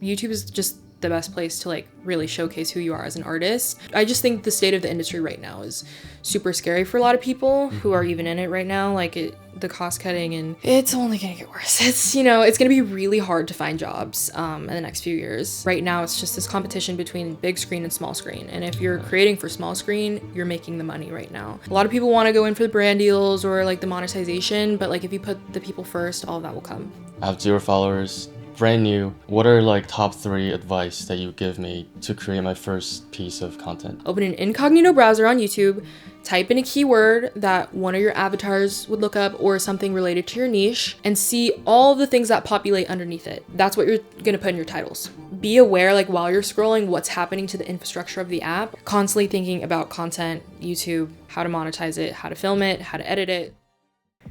YouTube is just the best place to like really showcase who you are as an artist. I just think the state of the industry right now is super scary for a lot of people who are even in it right now. Like the cost cutting, and it's only gonna get worse. It's, you know, it's gonna be really hard to find jobs in the next few years. Right now it's just this competition between big screen and small screen, and if you're creating for small screen, you're making the money right now. A lot of people want to go in for the brand deals or like the monetization, but like if you put the people first, all of that will come. I have 0 followers, brand new. What are like top 3 advice that you give me to create my first piece of content? Open an incognito browser on YouTube, type in a keyword that one of your avatars would look up or something related to your niche, and see all the things that populate underneath it. That's what you're gonna put in your titles. Be aware, like while you're scrolling, what's happening to the infrastructure of the app. Constantly thinking about content, YouTube, how to monetize it, how to film it, how to edit it.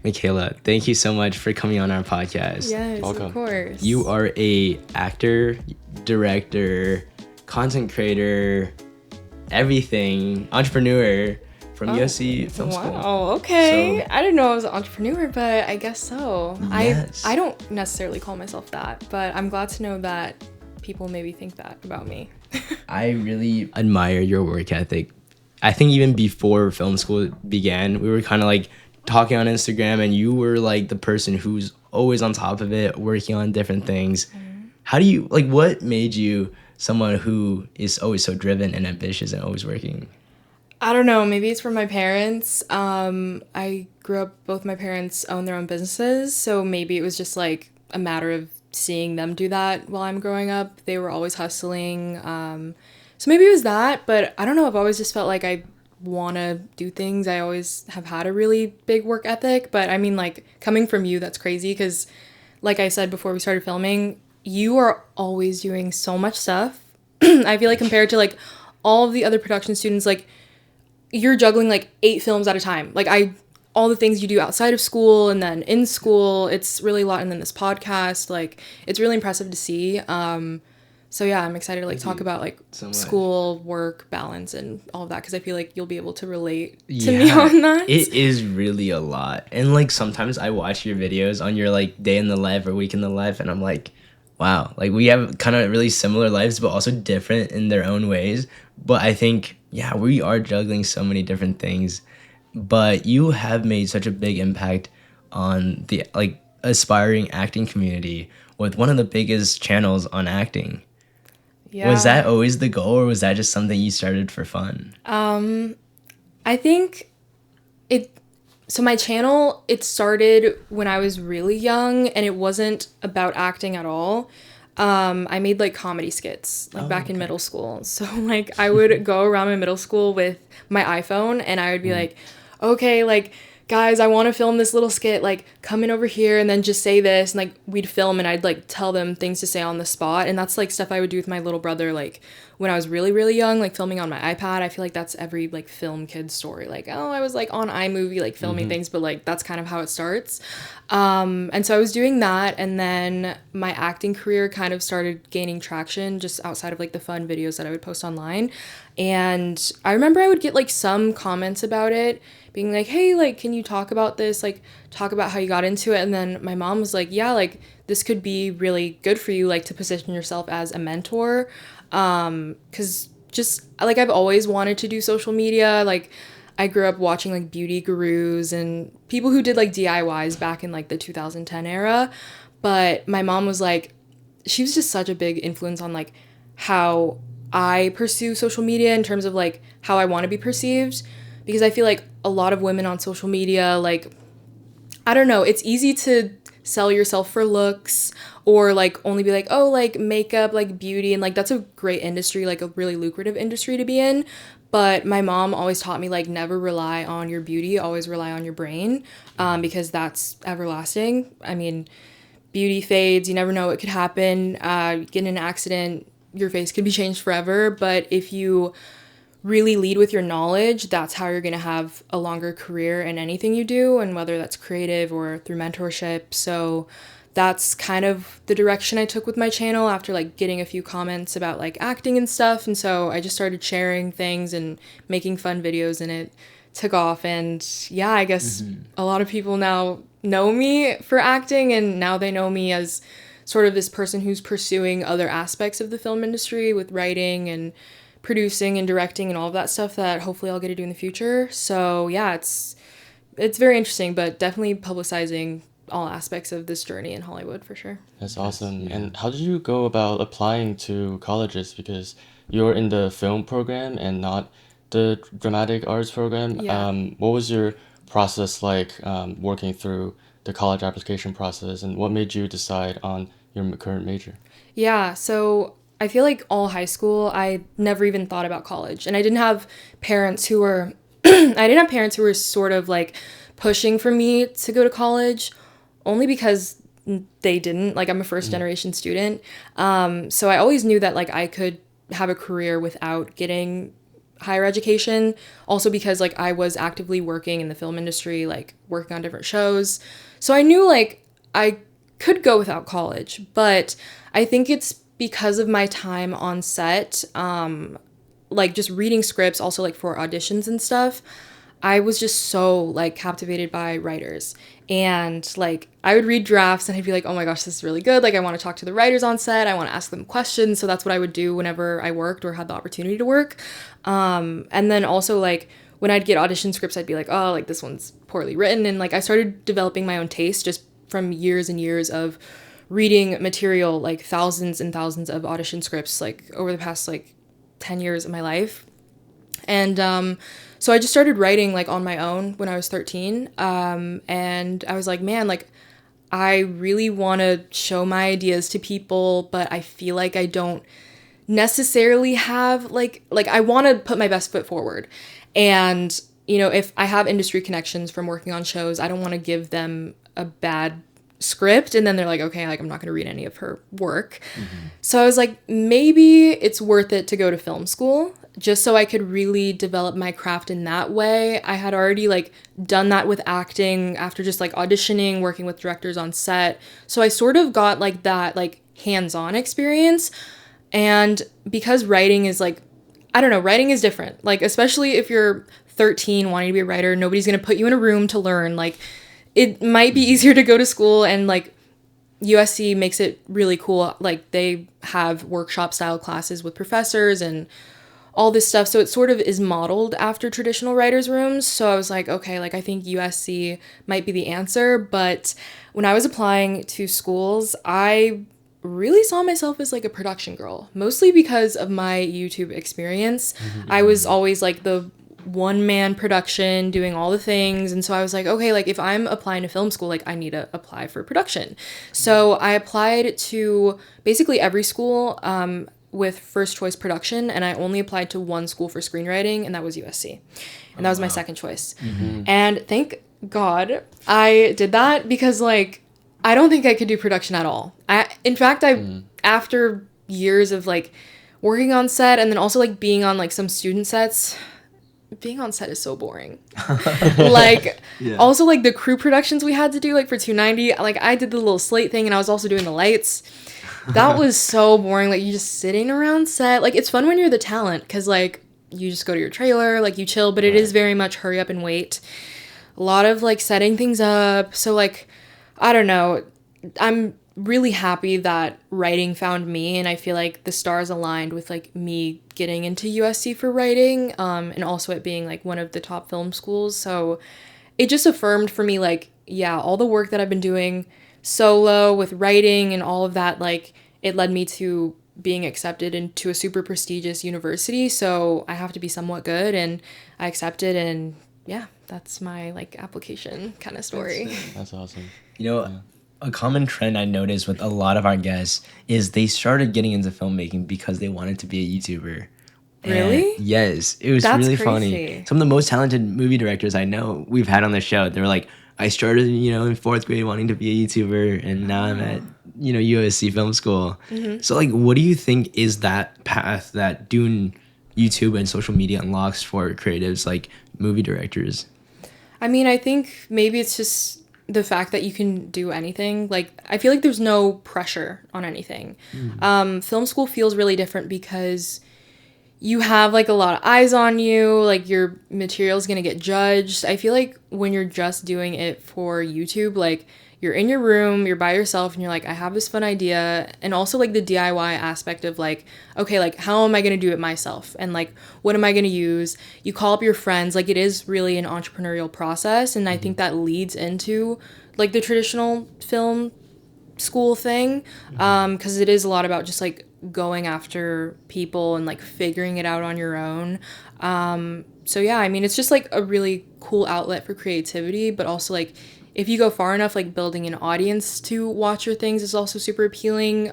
Makayla, thank you so much for coming on our podcast. Yes, Welcome. of course. You are a actor, director, content creator, everything, entrepreneur from USC Film School. Wow, okay. So, I didn't know I was an entrepreneur, but I guess so. Yes. I don't necessarily call myself that, but I'm glad to know that people maybe think that about me. I really admire your work ethic. I think even before film school began, we were kind of like talking on Instagram, and you were like the person who's always on top of it, working on different things. How do you, like, what made you someone who is always so driven and ambitious and always working? I don't know, maybe it's from my parents. I grew up, both my parents own their own businesses, so maybe it was just like a matter of seeing them do that while I'm growing up. They were always hustling. So maybe it was that, but I don't know, I've always just felt like I want to do things. I always have had a really big work ethic, but I mean, like, coming from you, that's crazy, because like I said before we started filming, you are always doing so much stuff. I feel like compared to like all of the other production students, like you're juggling like 8 films at a time. Like all the things you do outside of school and then in school, it's really a lot. And then this podcast, like it's really impressive to see. So yeah, I'm excited to like talk about like school, work, balance, and all of that, because I feel like you'll be able to relate to me on that. It is really a lot. And like sometimes I watch your videos on your like day in the life or week in the life, and I'm like, wow, like we have kind of really similar lives, but also different in their own ways. But I think, yeah, we are juggling so many different things. But you have made such a big impact on the like aspiring acting community with one of the biggest channels on acting. Yeah. Was that always the goal, or was that just something you started for fun? I think so my channel, it started when I was really young, and it wasn't about acting at all. I made like comedy skits like back in middle school. So like I would go around my middle school with my iPhone, and I would be like, okay, like guys, I want to film this little skit, like come in over here and then just say this, and like we'd film, and I'd like tell them things to say on the spot. And that's like stuff I would do with my little brother like when I was really, really young, like filming on my iPad. I feel like that's every like film kid story, like, oh, I was like on iMovie like filming things, but like that's kind of how it starts. And so I was doing that, and then my acting career kind of started gaining traction just outside of like the fun videos that I would post online. And I remember I would get like some comments about it, being like, hey, like, can you talk about this? Like, talk about how you got into it. And then my mom was like, yeah, like, this could be really good for you, like, to position yourself as a mentor. Because just, like, I've always wanted to do social media. Like, I grew up watching, like, beauty gurus and people who did, like, DIYs back in, like, the 2010 era. But my mom was like, she was just such a big influence on, like, how I pursue social media in terms of, like, how I want to be perceived. Because I feel like a lot of women on social media, like, I don't know, it's easy to sell yourself for looks, or like only be like, oh, like makeup, like beauty, and like that's a great industry, like a really lucrative industry to be in. But my mom always taught me, like, never rely on your beauty, always rely on your brain, because that's everlasting. I mean, beauty fades, you never know what could happen. Get in an accident, your face could be changed forever. But if you really lead with your knowledge, that's how you're going to have a longer career in anything you do, and whether that's creative or through mentorship. So that's kind of the direction I took with my channel after like getting a few comments about like acting and stuff. And so I just started sharing things and making fun videos, and it took off. And yeah, I guess a lot of people now know me for acting, and now they know me as sort of this person who's pursuing other aspects of the film industry with writing and producing and directing and all of that stuff that hopefully I'll get to do in the future. So yeah, it's very interesting, but definitely publicizing all aspects of this journey in Hollywood for sure. That's awesome. And how did you go about applying to colleges? Because you're in the film program and not the dramatic arts program. Yeah. What was your process like working through the college application process, and what made you decide on your current major? Yeah, so I feel like all high school, I never even thought about college. And I didn't have parents who were sort of like pushing for me to go to college, only because they didn't. Like, I'm a first generation student. So I always knew that like I could have a career without getting higher education. Also because like I was actively working in the film industry, like working on different shows. So I knew like I could go without college, but I think it's because of my time on set, like just reading scripts, also like for auditions and stuff. I was just so like captivated by writers, and like I would read drafts and I'd be like, oh my gosh, this is really good. Like I want to talk to the writers on set. I want to ask them questions. So that's what I would do whenever I worked or had the opportunity to work. And then also like when I'd get audition scripts, I'd be like, oh, like this one's poorly written. And like I started developing my own taste just from years and years of reading material, like thousands and thousands of audition scripts, like over the past like 10 years of my life. And so I just started writing like on my own when I was 13. And I was like, man, like I really want to show my ideas to people, but I feel like I don't necessarily have like I want to put my best foot forward. And, you know, if I have industry connections from working on shows, I don't want to give them a bad script and then they're like, okay, like I'm not going to read any of her work. So I was like, maybe it's worth it to go to film school just so I could really develop my craft in that way. I had already like done that with acting after just like auditioning, working with directors on set. So I sort of got like that like hands-on experience. And because writing is like, I don't know, writing is different. Like, especially if you're 13 wanting to be a writer, nobody's going to put you in a room to learn. Like, it might be easier to go to school, and like USC makes it really cool. Like they have workshop style classes with professors and all this stuff. So it sort of is modeled after traditional writers' rooms. So I was like, okay, like I think USC might be the answer. But when I was applying to schools, I really saw myself as like a production girl, mostly because of my YouTube experience. I was always like the one-man production doing all the things, and so I was like, okay, like if I'm applying to film school, like I need to apply for production. So I applied to basically every school with first choice production, and I only applied to one school for screenwriting, and that was USC, and that was my second choice. And thank God I did that, because like I don't think I could do production at all. In fact, after years of like working on set and then also like being on like some student sets, being on set is so boring. Like also like the crew productions we had to do like for 290, like I did the little slate thing and I was also doing the lights. That was so boring. Like you just sitting around set. Like it's fun when you're the talent, because like you just go to your trailer, like you chill, but it is very much hurry up and wait. A lot of like setting things up. So like I don't know, I'm really happy that writing found me, and I feel like the stars aligned with like me getting into USC for writing, and also it being like one of the top film schools. So it just affirmed for me like, yeah, all the work that I've been doing solo with writing and all of that, like it led me to being accepted into a super prestigious university. So I have to be somewhat good, and I accepted, and yeah, that's my like application kind of story. That's awesome. You know, a common trend I noticed with a lot of our guests is they started getting into filmmaking because they wanted to be a YouTuber. Really? And yes, it was That's really crazy. funny. Some of the most talented movie directors I know we've had on the show, they were like, I started, you know, in 4th grade wanting to be a YouTuber, and now I'm at, you know, USC Film School. So like, what do you think is that path that doing YouTube and social media unlocks for creatives like movie directors? I mean, I think maybe it's just the fact that you can do anything. Like, I feel like there's no pressure on anything. Film school feels really different because you have like a lot of eyes on you, like your material's gonna get judged. I feel like when you're just doing it for YouTube, like you're in your room, you're by yourself, and you're like, I have this fun idea. And also like the DIY aspect of like, okay, like how am I going to do it myself? And like, what am I going to use? You call up your friends. Like it is really an entrepreneurial process. And I think that leads into like the traditional film school thing, because it is a lot about just like going after people and like figuring it out on your own. So yeah, I mean, it's just like a really cool outlet for creativity, but also like if you go far enough, like building an audience to watch your things is also super appealing.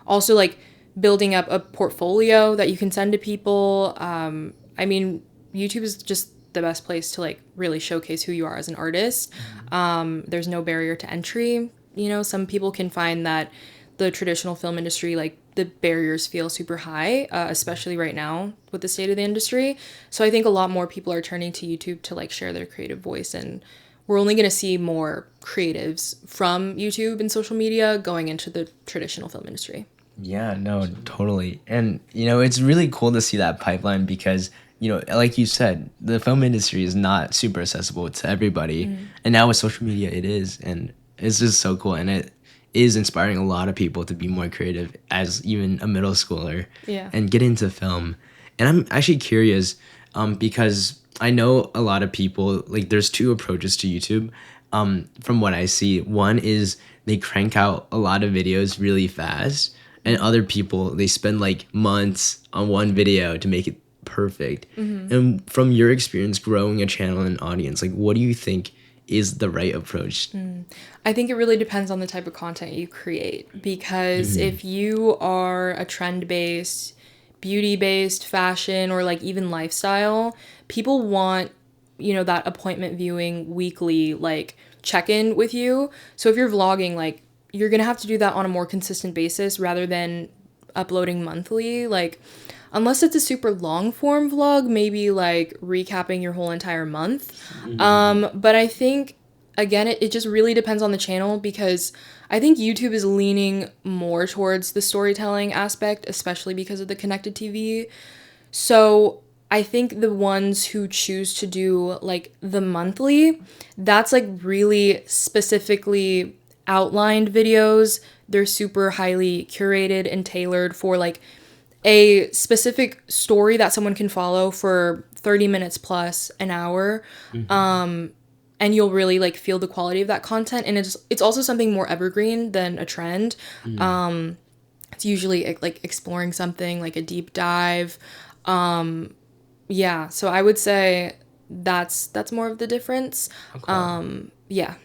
Also like building up a portfolio that you can send to people. I mean, YouTube is just the best place to like really showcase who you are as an artist. There's no barrier to entry. You know, some people can find that the traditional film industry, like the barriers feel super high, especially right now with the state of the industry. So I think a lot more people are turning to YouTube to like share their creative voice, and we're only going to see more creatives from YouTube and social media going into the traditional film industry. Yeah, no, totally. And, you know, it's really cool to see that pipeline because, you know, like you said, the film industry is not super accessible to everybody. And now with social media, it is. And it's just so cool. And it is inspiring a lot of people to be more creative as even a middle schooler and get into film. And I'm actually curious because I know a lot of people, like there's two approaches to YouTube from what I see. One is they crank out a lot of videos really fast, and other people, they spend like months on one video to make it perfect. And from your experience growing a channel and audience, like what do you think is the right approach? I think it really depends on the type of content you create, because if you are a trend-based, beauty-based, fashion, or like even lifestyle, people want, you know, that appointment viewing weekly like check-in with you. So if you're vlogging, like you're gonna have to do that on a more consistent basis rather than uploading monthly. Like unless it's a super long form vlog, maybe like recapping your whole entire month. But I think, again, it just really depends on the channel, because I think YouTube is leaning more towards the storytelling aspect, especially because of the connected TV. So I think the ones who choose to do like the monthly, that's like really specifically outlined videos. They're super highly curated and tailored for like a specific story that someone can follow for 30 minutes plus an hour. And you'll really like feel the quality of that content. And it's also something more evergreen than a trend. It's usually like exploring something like a deep dive. Yeah, so I would say that's more of the difference. Yeah.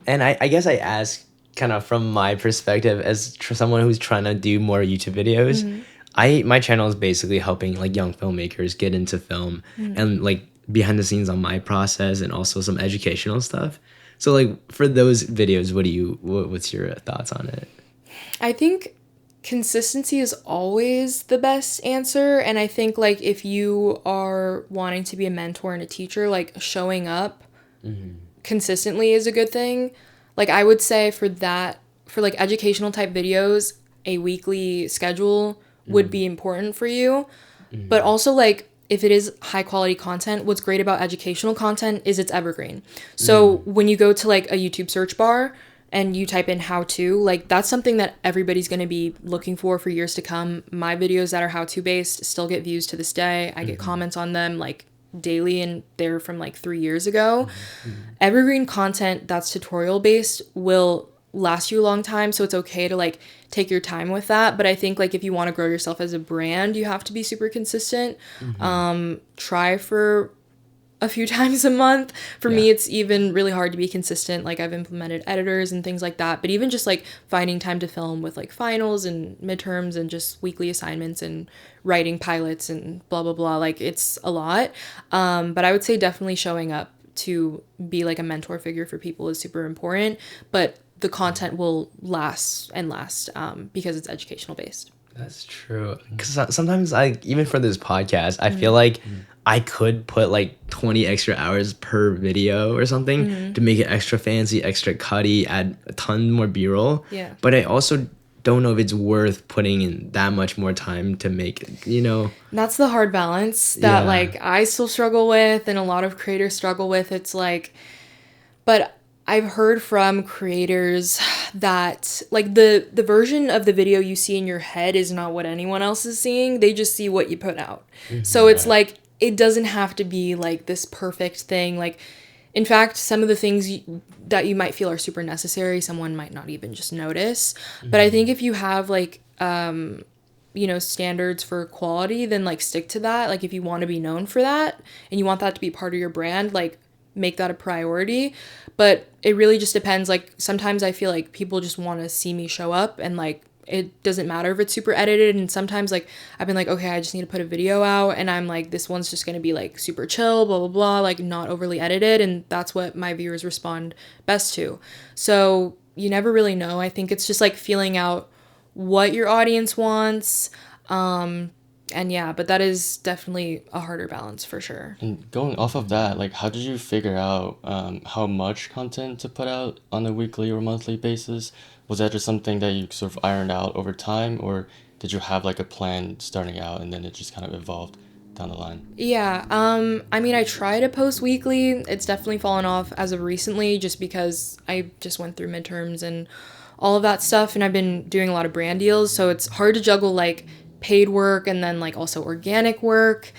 And I guess I ask kind of from my perspective as someone who's trying to do more YouTube videos. My channel is basically helping like young filmmakers get into film and like behind the scenes on my process and also some educational stuff. So like for those videos, what's your thoughts on it? I think consistency is always the best answer. And I think like if you are wanting to be a mentor and a teacher, like showing up consistently is a good thing. Like I would say for like educational type videos, a weekly schedule would be important for you. But also like if it is high quality content, what's great about educational content is it's evergreen. So when you go to like a YouTube search bar and you type in how to, like that's something that everybody's going to be looking for years to come. My videos that are how to based still get views to this day. I get comments on them like daily, and they're from like 3 years ago. Evergreen content that's tutorial based will last you a long time, so it's okay to like take your time with that. But I think like if you want to grow yourself as a brand, you have to be super consistent. Try for a few times a month. For me, it's even really hard to be consistent. Like I've implemented editors and things like that, but even just like finding time to film with like finals and midterms and just weekly assignments and writing pilots and blah blah blah, like it's a lot. But I would say definitely showing up to be like a mentor figure for people is super important, but the content will last and last because it's educational based. That's true. Because sometimes even for this podcast, I feel like I could put like 20 extra hours per video or something to make it extra fancy, extra cutty, add a ton more B-roll. Yeah. But I also don't know if it's worth putting in that much more time to make it, you know. That's the hard balance that like I still struggle with and a lot of creators struggle with. It's like, but I've heard from creators that like the version of the video you see in your head is not what anyone else is seeing. They just see what you put out. So it's Right. like it doesn't have to be like this perfect thing. Like in fact, some of the things that you might feel are super necessary, someone might not even just notice. But I think if you have like standards for quality, then like stick to that. Like if you want to be known for that and you want that to be part of your brand, like make that a priority. But it really just depends. Like sometimes I feel like people just want to see me show up and like it doesn't matter if it's super edited. And sometimes like I've been like, okay, I just need to put a video out and I'm like, this one's just gonna be like super chill, blah blah blah, like not overly edited, and that's what my viewers respond best to. So you never really know. I think it's just like feeling out what your audience wants. And yeah, but that is definitely a harder balance for sure. And going off of that, like, how did you figure out how much content to put out on a weekly or monthly basis? Was that just something that you sort of ironed out over time, or did you have like a plan starting out and then it just kind of evolved down the line? Yeah, I mean, I try to post weekly. It's definitely fallen off as of recently just because I just went through midterms and all of that stuff, and I've been doing a lot of brand deals, so it's hard to juggle like paid work and then like also organic work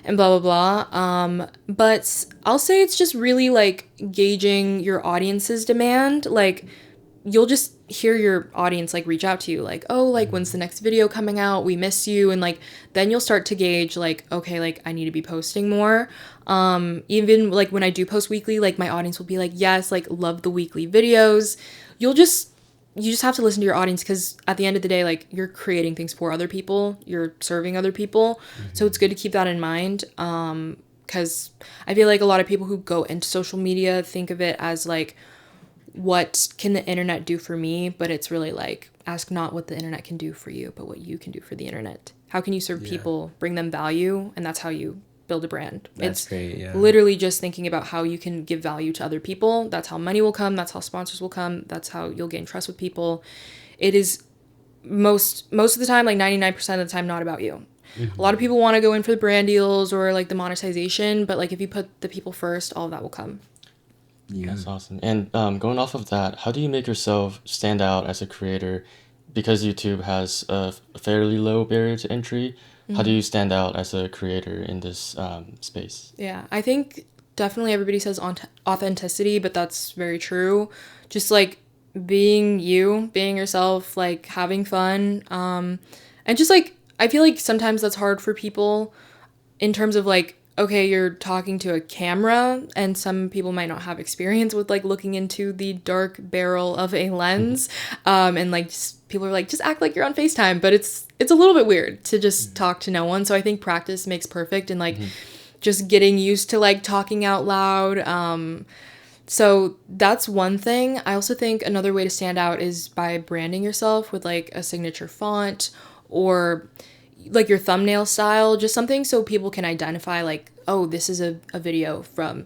and blah blah blah. But I'll say it's just really like gauging your audience's demand. Like you'll just hear your audience like reach out to you like, oh, like when's the next video coming out, we miss you, and like then you'll start to gauge like, okay, like I need to be posting more. Even like when I do post weekly, like my audience will be like, yes, like love the weekly videos. You just have to listen to your audience, because at the end of the day, like you're creating things for other people, you're serving other people. So it's good to keep that in mind, because I feel like a lot of people who go into social media think of it as like, what can the internet do for me? But it's really like, ask not what the internet can do for you, but what you can do for the internet. How can you serve people, bring them value? And that's how you build a brand. That's great, yeah. Literally just thinking about how you can give value to other people. That's how money will come. That's how sponsors will come. That's how you'll gain trust with people. It is most of the time, like 99% of the time, not about you. A lot of people want to go in for the brand deals or like the monetization, but like if you put the people first, all of that will come. Yeah. That's awesome. And going off of that, how do you make yourself stand out as a creator? Because YouTube has a fairly low barrier to entry, how do you stand out as a creator in this space? Yeah, I think definitely everybody says authenticity, but that's very true. Just like being you, being yourself, like having fun. And just like, I feel like sometimes that's hard for people in terms of like, okay, you're talking to a camera, and some people might not have experience with like looking into the dark barrel of a lens. And like people are like, just act like you're on FaceTime, but it's a little bit weird to just talk to no one. So I think practice makes perfect, and like just getting used to like talking out loud. So that's one thing. I also think another way to stand out is by branding yourself with like a signature font or like your thumbnail style, just something so people can identify like, oh, this is a video from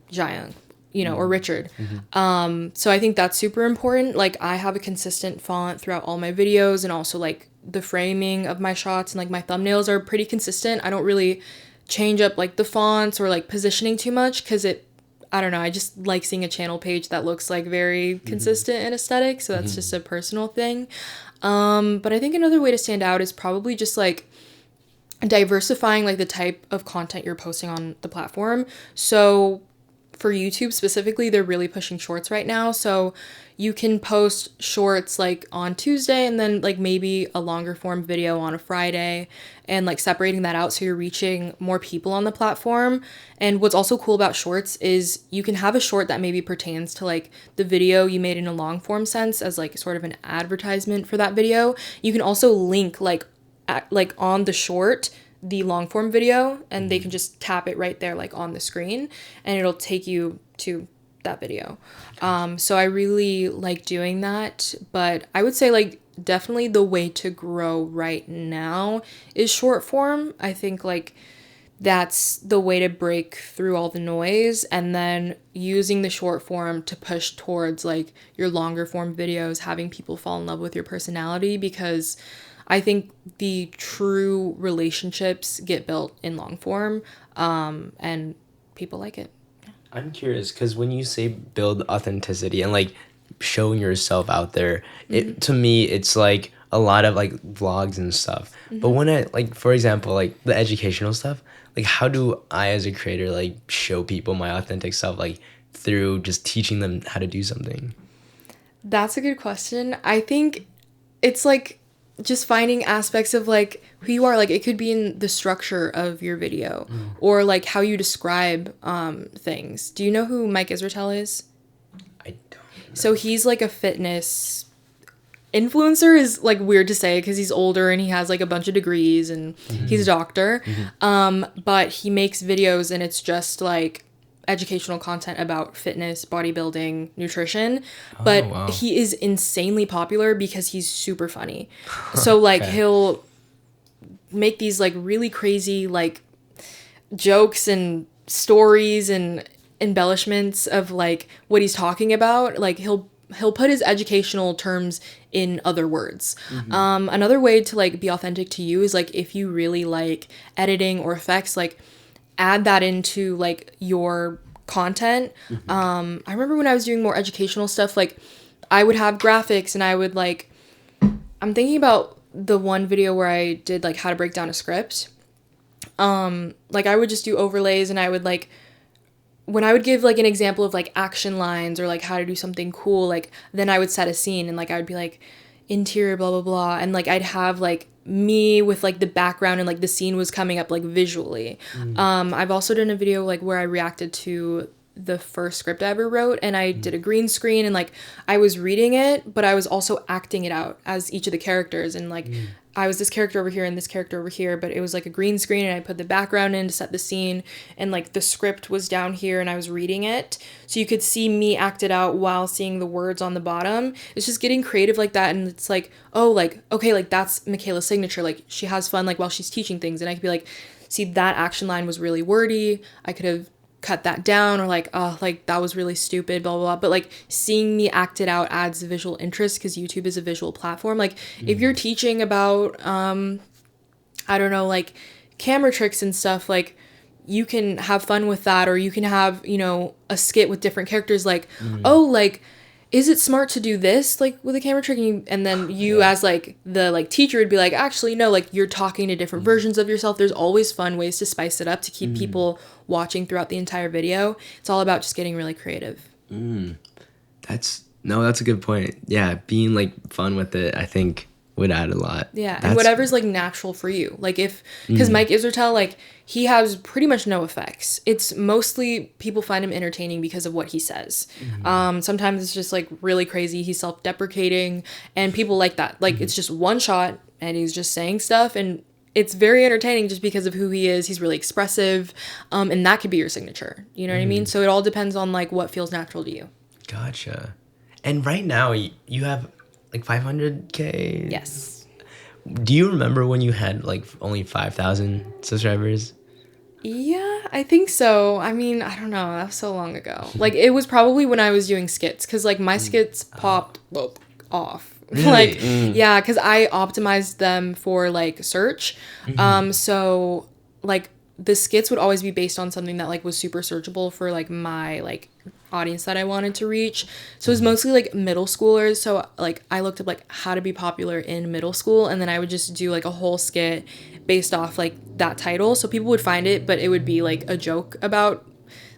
Jiyoung, or Richard. So I think that's super important. Like I have a consistent font throughout all my videos, and also like the framing of my shots and like my thumbnails are pretty consistent. I don't really change up like the fonts or like positioning too much, because I don't know, I just like seeing a channel page that looks like very consistent in aesthetic. So that's just a personal thing. But I think another way to stand out is probably just like diversifying like the type of content you're posting on the platform. So for YouTube specifically, they're really pushing shorts right now. So you can post shorts like on Tuesday and then like maybe a longer form video on a Friday, and like separating that out so you're reaching more people on the platform. And what's also cool about shorts is you can have a short that maybe pertains to like the video you made in a long form sense as like sort of an advertisement for that video. You can also link like on the short the long form video, and they can just tap it right there like on the screen, and it'll take you to that video. So I really like doing that, but I would say like definitely the way to grow right now is short form. I think like that's the way to break through all the noise, and then using the short form to push towards like your longer form videos, having people fall in love with your personality, because I think the true relationships get built in long form, and people like it. I'm curious because when you say build authenticity and like showing yourself out there, it to me it's like a lot of like vlogs and stuff. But when I like for example like the educational stuff, like how do I as a creator like show people my authentic self like through just teaching them how to do something? That's a good question. I think it's like just finding aspects of like who you are. Like it could be in the structure of your video or like how you describe things. Do you know who Mike Israetel is? I don't know. So he's like a fitness influencer, is like weird to say because he's older and he has like a bunch of degrees and he's a doctor. But he makes videos and it's just like educational content about fitness, bodybuilding, nutrition. But wow. he is insanely popular because he's super funny. So like Okay. he'll make these like really crazy like jokes and stories and embellishments of like what he's talking about. Like he'll put his educational terms in other words. Another way to like be authentic to you is like if you really like editing or effects, like add that into like your content. I remember when I was doing more educational stuff, like I would have graphics and I would like, I'm thinking about the one video where I did like how to break down a script. Like I would just do overlays and I would like, when I would give like an example of like action lines or like how to do something cool, like then I would set a scene and like I would be like interior blah blah blah, and like I'd have like me with like the background and like the scene was coming up like visually. I've also done a video like where I reacted to the first script I ever wrote and I did a green screen and like I was reading it but I was also acting it out as each of the characters, and like I was this character over here and this character over here, but it was like a green screen and I put the background in to set the scene and like the script was down here and I was reading it. So you could see me act it out while seeing the words on the bottom. It's just getting creative like that, and it's like, oh, like, okay, like that's Makayla's signature. Like she has fun like while she's teaching things, and I could be like, see, that action line was really wordy. I could have cut that down, or like, oh, like that was really stupid, blah blah blah. But like seeing me act it out adds visual interest because YouTube is a visual platform. Like if you're teaching about I don't know, like camera tricks and stuff, like you can have fun with that, or you can have, you know, a skit with different characters like, oh, like is it smart to do this like with a camera trick, and then you as like the like teacher would be like, actually no, like you're talking to different versions of yourself. There's always fun ways to spice it up to keep people watching throughout the entire video. It's all about just getting really creative. That's a good point. Yeah, being like fun with it, I think would add a lot. Yeah, and whatever's like natural for you. Like if, because Mike Israetel, like he has pretty much no effects. It's mostly people find him entertaining because of what he says. Sometimes it's just like really crazy. He's self-deprecating and people like that. Like it's just one shot and he's just saying stuff and it's very entertaining just because of who he is. He's really expressive, and that could be your signature. You know what I mean? So it all depends on like what feels natural to you. Gotcha. And right now you have like 500K? Yes. Do you remember when you had like only 5,000 subscribers? Yeah, I think so. I mean, I don't know. That was so long ago. Like, it was probably when I was doing skits, because, like, my skits popped off. Really? Like, yeah, because I optimized them for, like, search. So, like, the skits would always be based on something that, like, was super searchable for, like, my, like, audience that I wanted to reach. So it was mostly like middle schoolers. So like I looked up like how to be popular in middle school, and then I would just do like a whole skit based off like that title. So people would find it, but it would be like a joke about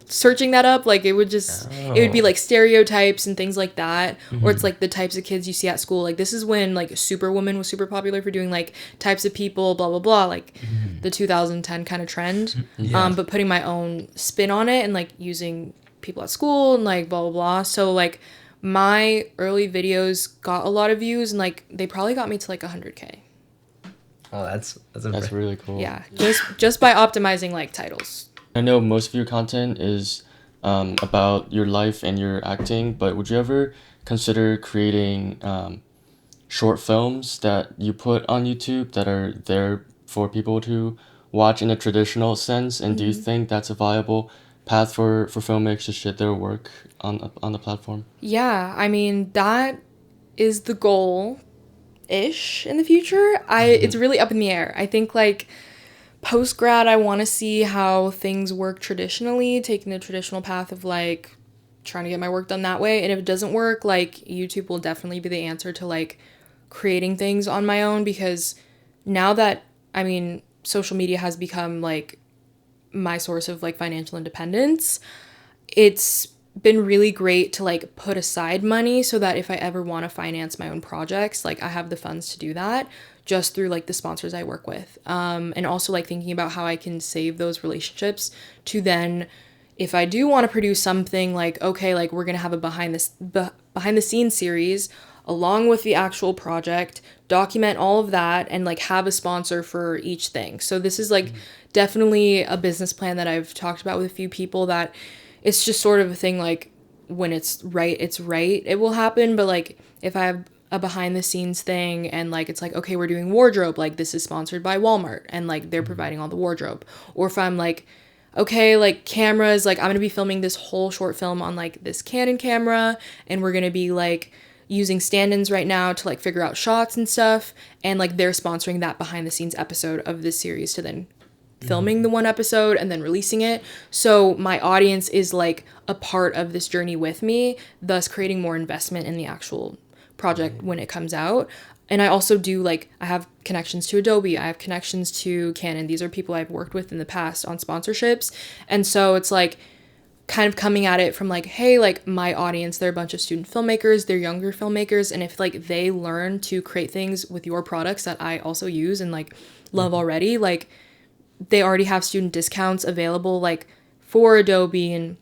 searching that up. Like it would just it would be like stereotypes and things like that. Or it's like the types of kids you see at school. Like this is when like Superwoman was super popular for doing like types of people, blah blah blah, like the 2010 kind of trend. But putting my own spin on it and like using people at school and like blah blah blah. So like my early videos got a lot of views, and like they probably got me to like 100K. Oh, that's really cool. Yeah, just by optimizing like titles. I know most of your content is about your life and your acting, but would you ever consider creating short films that you put on YouTube that are there for people to watch in a traditional sense? And do you think that's a viable path for filmmakers to share their work on the platform? Yeah, I mean that is the goal ish in the future. It's really up in the air. I think like post-grad, I want to see how things work traditionally, taking the traditional path of like trying to get my work done that way. And if it doesn't work, like YouTube will definitely be the answer to like creating things on my own, because now that, I mean, social media has become like my source of like financial independence, it's been really great to like put aside money so that if I ever want to finance my own projects, like I have the funds to do that just through like the sponsors I work with. And also like thinking about how I can save those relationships to then, if I do want to produce something, like, okay, like we're going to have a behind the scenes series along with the actual project, document all of that, and like have a sponsor for each thing. So this is like definitely a business plan that I've talked about with a few people, that it's just sort of a thing like when it's right, it will happen. But like if I have a behind the scenes thing and like it's like, okay, we're doing wardrobe, like this is sponsored by Walmart and like they're providing all the wardrobe. Or if I'm like, okay, like cameras, like I'm gonna be filming this whole short film on like this Canon camera, and we're gonna be like using stand-ins right now to like figure out shots and stuff, and like they're sponsoring that behind the scenes episode of this series to then filming the one episode and then releasing it. So my audience is like a part of this journey with me, thus creating more investment in the actual project when it comes out. And I also do like, I have connections to Adobe, I have connections to Canon. These are people I've worked with in the past on sponsorships. And so it's like kind of coming at it from like, hey, like my audience, they're a bunch of student filmmakers, they're younger filmmakers, and if like they learn to create things with your products that I also use and like love already, like they already have student discounts available like for Adobe and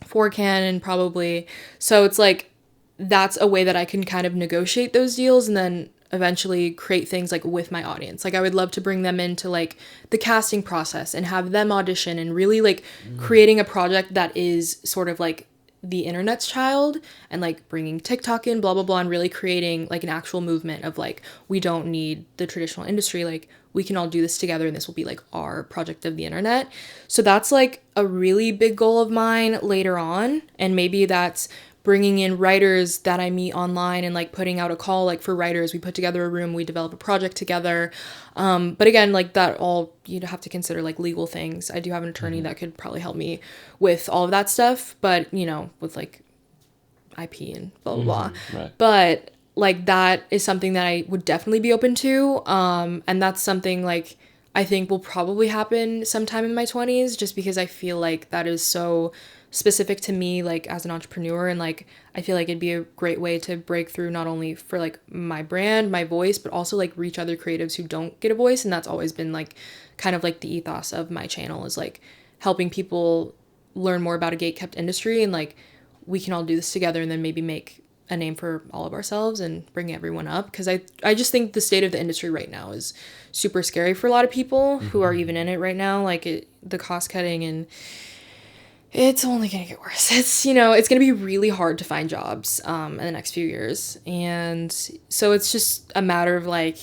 for Canon probably. So it's like that's a way that I can kind of negotiate those deals and then eventually create things like with my audience. Like I would love to bring them into like the casting process and have them audition, and really like creating a project that is sort of like the internet's child, and like bringing TikTok in, blah blah blah, and really creating like an actual movement of like, we don't need the traditional industry, like we can all do this together and this will be like our project of the internet. So that's like a really big goal of mine later on, and maybe that's bringing in writers that I meet online and like putting out a call like for writers. We put together a room, we develop a project together. But again, like that all, you'd have to consider like legal things. I do have an attorney that could probably help me with all of that stuff, but you know, with like IP and blah, blah, blah. Right. But like that is something that I would definitely be open to. And that's something like I think will probably happen sometime in my 20s, just because I feel like that is so specific to me, like as an entrepreneur, and like I feel like it'd be a great way to break through, not only for like my brand, my voice, but also like reach other creatives who don't get a voice. And that's always been like kind of like the ethos of my channel, is like helping people learn more about a gatekept industry, and like we can all do this together and then maybe make a name for all of ourselves and bring everyone up. Because I just think the state of the industry right now is super scary for a lot of people who are even in it right now, like the cost cutting, and it's only going to get worse. It's, you know, it's going to be really hard to find jobs in the next few years. And so it's just a matter of like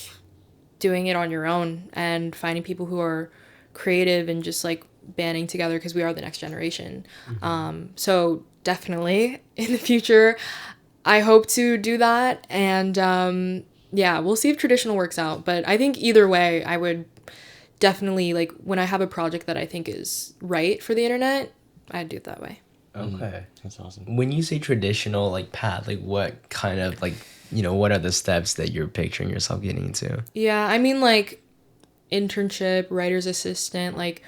doing it on your own and finding people who are creative and just like banding together, because we are the next generation. So definitely in the future, I hope to do that. And yeah, we'll see if traditional works out. But I think either way, I would definitely, like, when I have a project that I think is right for the internet, I'd do it that way. Okay. That's awesome. When you say traditional like path, like what kind of like, you know, what are the steps that you're picturing yourself getting into? Yeah, I mean like internship, writer's assistant, like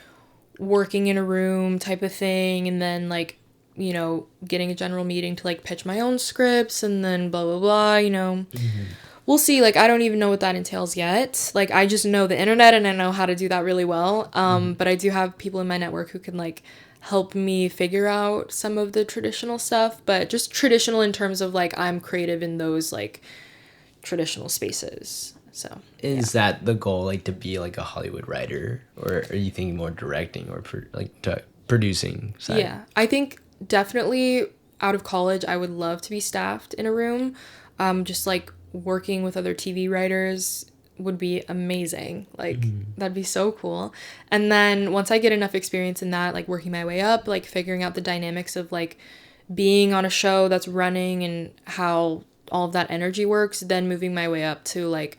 working in a room type of thing, and then like, you know, getting a general meeting to like pitch my own scripts, and then blah blah blah, you know. We'll see. Like, I don't even know what that entails yet. Like, I just know the internet and I know how to do that really well. But I do have people in my network who can like help me figure out some of the traditional stuff, but just traditional in terms of like I'm creative in those like traditional spaces. So Is that the goal, like to be like a Hollywood writer, or are you thinking more directing or producing side? yeah, I think definitely out of college I would love to be staffed in a room. Just like working with other TV writers would be amazing. Like that'd be so cool. And then once I get enough experience in that, like working my way up, like figuring out the dynamics of like being on a show that's running and how all of that energy works, then moving my way up to like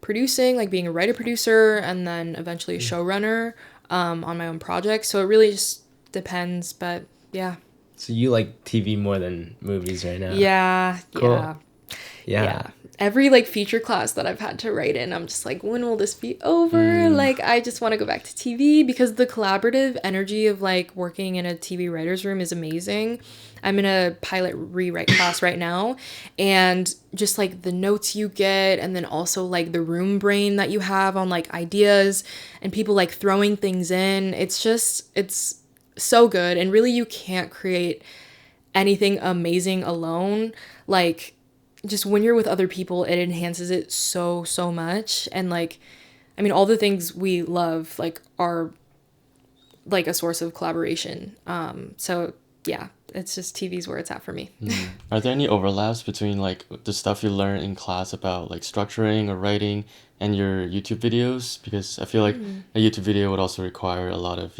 producing, like being a writer producer, and then eventually a showrunner on my own projects. So it really just depends, but yeah. So you like TV more than movies right now? Yeah, Cool. yeah. Yeah. Every like feature class that I've had to write in, I'm just like, when will this be over? Like, I just want to go back to TV because the collaborative energy of like working in a TV writer's room is amazing. I'm in a pilot rewrite class right now, and just like the notes you get, and then also like the room brain that you have on like ideas and people like throwing things in. It's so good. And really, you can't create anything amazing alone. Like, just when you're with other people, it enhances it so much. And like, I mean, all the things we love like are like a source of collaboration. So yeah, it's just TV's where it's at for me. Are there any overlaps between like the stuff you learn in class about like structuring or writing and your YouTube videos? Because I feel like a YouTube video would also require a lot of,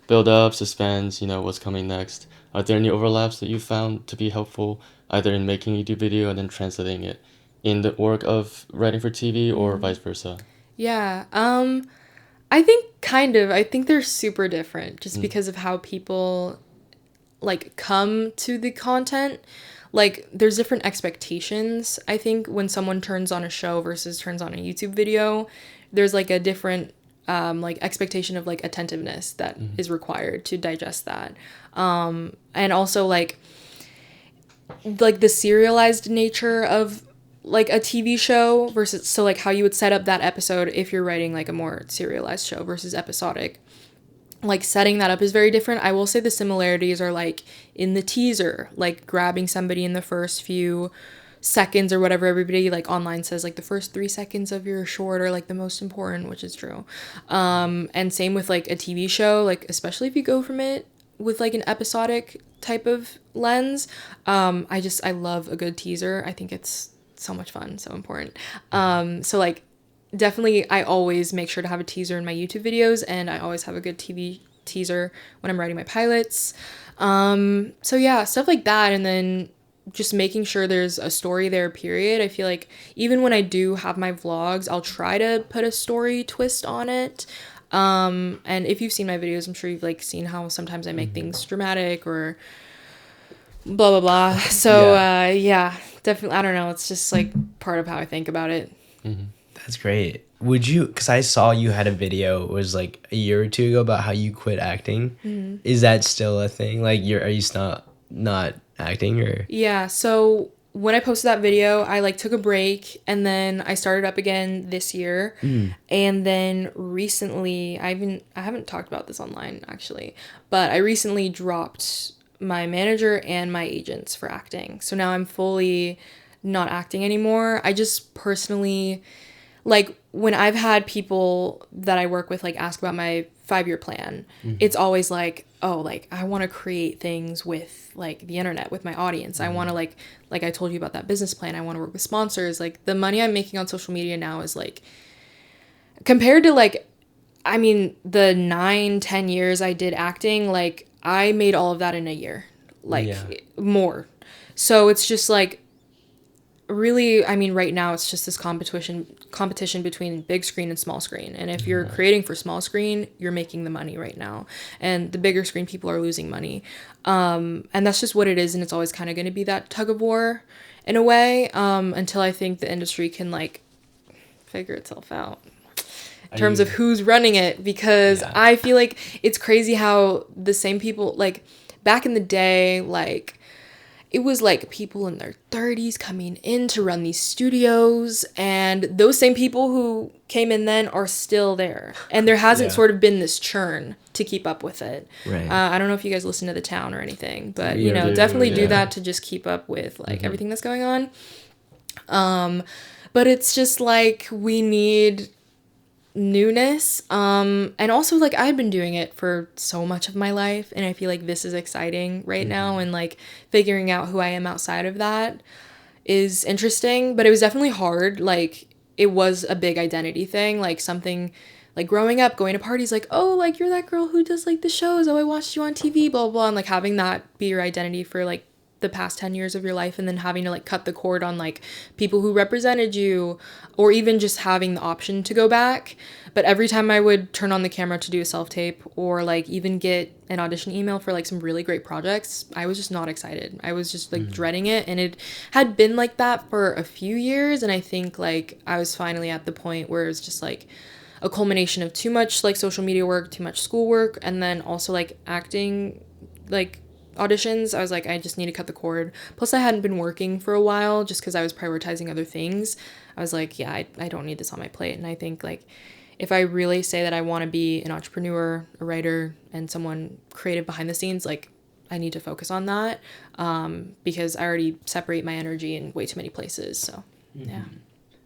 build up, suspense, what's coming next. Are there any overlaps that you found to be helpful, either in making a YouTube video and then translating it in the work of writing for TV or vice versa? Yeah. I think kind of. I think they're super different just because of how people like come to the content. Like, there's different expectations. I think when someone turns on a show versus turns on a YouTube video, there's like a different like expectation of like attentiveness that is required to digest that. And also like the serialized nature of like a TV show versus, so like how you would set up that episode if you're writing like a more serialized show versus episodic. Like, setting that up is very different. I will say the similarities are like in the teaser, like grabbing somebody in the first few seconds or whatever everybody like online says, like the first 3 seconds of your short are like the most important, which is true. And same with like a TV show, like especially if you go from it with like an episodic type of lens. I love a good teaser. I think it's so much fun, so important. So like, definitely I always make sure to have a teaser in my YouTube videos, and I always have a good TV teaser when I'm writing my pilots. So yeah, stuff like that. And then just making sure there's a story there, period. I feel like even when I do have my vlogs, I'll try to put a story twist on it. And if you've seen my videos, I'm sure you've like seen how sometimes I make things dramatic or blah blah blah. So yeah, definitely, I don't know, it's just like part of how I think about it. That's great. Would you, because I saw you had a video, it was like a year or two ago, about how you quit acting. Is that still a thing? Like, are you not acting, or? Yeah, so when I posted that video, I like took a break, and then I started up again this year. And then recently, I haven't talked about this online actually, but I recently dropped my manager and my agents for acting. So now I'm fully not acting anymore. I just personally, like, when I've had people that I work with like ask about my 5-year plan, it's always like, oh, like I want to create things with like the internet, with my audience. I want to like I told you about that business plan, I want to work with sponsors. Like, the money I'm making on social media now is like, compared to like, I mean, the 9-10 years I did acting, like I made all of that in a year, like more. So it's just like, really, I mean, right now it's just this competition between big screen and small screen. And if you're creating for small screen, you're making the money right now. And the bigger screen people are losing money. And that's just what it is. And it's always kind of going to be that tug of war in a way, until I think the industry can like figure itself out in terms of who's running it. Because I feel like it's crazy how the same people, like back in the day, like it was like people in their 30s coming in to run these studios, and those same people who came in then are still there. And there hasn't sort of been this churn to keep up with it. Right. I don't know if you guys listen to The Town or anything, but do, do that to just keep up with like everything that's going on. But it's just like, we need newness, and also like I've been doing it for so much of my life, and I feel like this is exciting right now, and like figuring out who I am outside of that is interesting. But it was definitely hard. Like, it was a big identity thing, like something like growing up, going to parties, like, oh, like you're that girl who does like the shows, oh, I watched you on TV, blah blah blah, and like having that be your identity for like the past 10 years of your life and then having to like cut the cord on like people who represented you, or even just having the option to go back. But every time I would turn on the camera to do a self-tape or like even get an audition email for like some really great projects, I was just not excited. I was just like dreading it, and it had been like that for a few years, and I think like I was finally at the point where it's just like a culmination of too much like social media work, too much schoolwork, and then also like acting like auditions. I was like, I just need to cut the cord. Plus I hadn't been working for a while just because I was prioritizing other things. I was like, yeah, I don't need this on my plate. And I think like if I really say that I want to be an entrepreneur, a writer, and someone creative behind the scenes, like I need to focus on that, because I already separate my energy in way too many places. So yeah.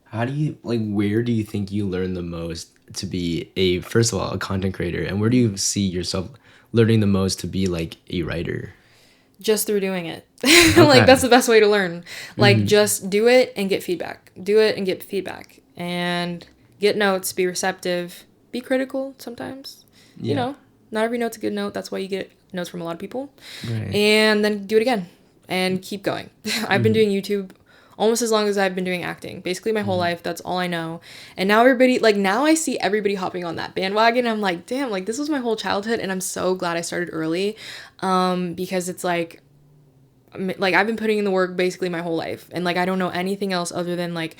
How do you, like, where do you think you learn the most to be a, first of all, a content creator, and where do you see yourself learning the most to be like a writer? Just through doing it. Like that's the best way to learn. Like just do it and get feedback. Do it and get feedback. And get notes, be receptive, be critical sometimes. Yeah. You know, not every note's a good note. That's why you get notes from a lot of people. Right. And then do it again and keep going. I've been doing YouTube almost as long as I've been doing acting. Basically my whole life, that's all I know. And now everybody, like now I see everybody hopping on that bandwagon. I'm like, damn, like this was my whole childhood, and I'm so glad I started early, because it's like I've been putting in the work basically my whole life, and like I don't know anything else other than like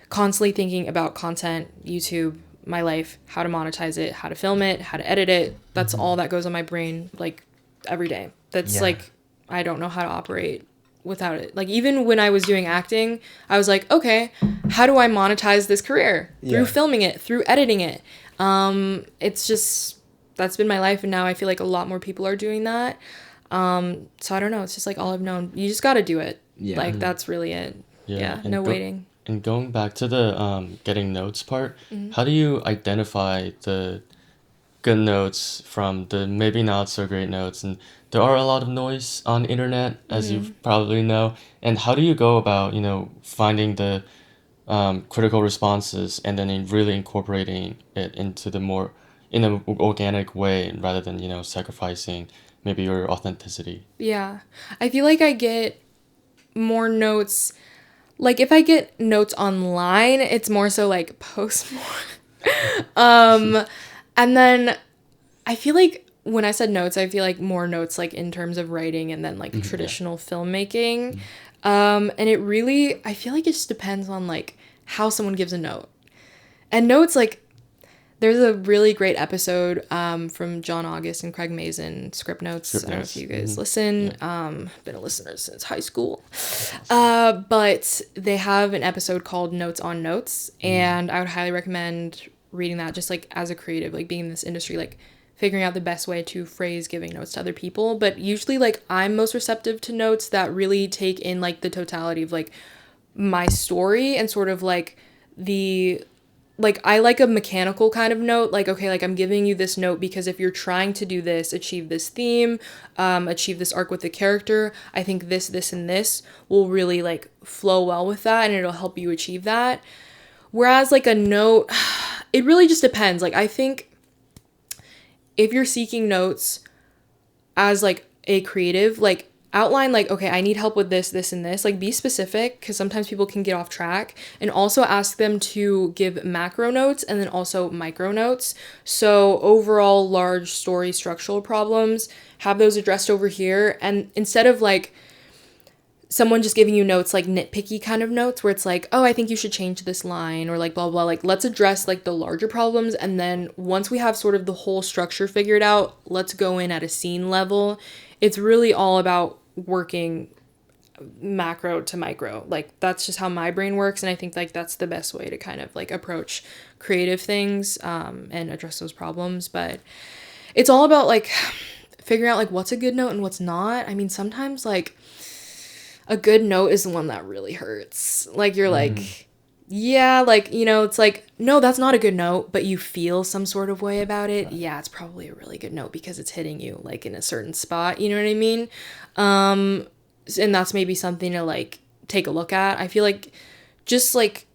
constantly thinking about content, YouTube, my life, how to monetize it, how to film it, how to edit it. That's all that goes on my brain like every day. That's like, I don't know how to operate without it. Like even when I was doing acting, I was like, okay, how do I monetize this career? Through filming it, through editing it. It's just, that's been my life, and now I feel like a lot more people are doing that. So I don't know, it's just like all I've known. You just got to do it. Like that's really it. Yeah, no waiting. And going back to the getting notes part, how do you identify the good notes from the maybe not so great notes? And there are a lot of noise on the internet, as you probably know. And how do you go about, finding the critical responses and then really incorporating it into the more in an organic way rather than, sacrificing maybe your authenticity? Yeah. I feel like I get more notes. Like if I get notes online, it's more so like post more. And then I feel like when I said notes, I feel like more notes like in terms of writing and then like traditional filmmaking. And it really, I feel like it just depends on like how someone gives a note. And notes, like there's a really great episode from John August and Craig Mazin, Script Notes. I don't know if you guys listen. Been a listener since high school. But they have an episode called Notes on Notes, and I would highly recommend reading that, just like as a creative, like being in this industry, like figuring out the best way to phrase giving notes to other people. But usually like I'm most receptive to notes that really take in like the totality of like my story and sort of like the, like I like a mechanical kind of note, like okay, like I'm giving you this note because if you're trying to do this, achieve this theme, achieve this arc with the character, I think this and this will really like flow well with that, and it'll help you achieve that. Whereas like a note, it really just depends. Like I think if you're seeking notes as like a creative, like outline like, okay, I need help with this and this, like be specific, because sometimes people can get off track, and also ask them to give macro notes and then also micro notes. So overall large story structural problems, have those addressed over here. And instead of like someone just giving you notes, like nitpicky kind of notes where it's like, oh, I think you should change this line, or like blah, blah, like let's address like the larger problems. And then once we have sort of the whole structure figured out, let's go in at a scene level. It's really all about working macro to micro. Like that's just how my brain works. And I think like that's the best way to kind of like approach creative things, and address those problems. But it's all about like figuring out like what's a good note and what's not. I mean, sometimes like a good note is the one that really hurts. Like you're like, yeah, like, it's like, no, that's not a good note, but you feel some sort of way about it. Right. Yeah, it's probably a really good note because it's hitting you like in a certain spot. You know what I mean? And that's maybe something to like take a look at. I feel like just like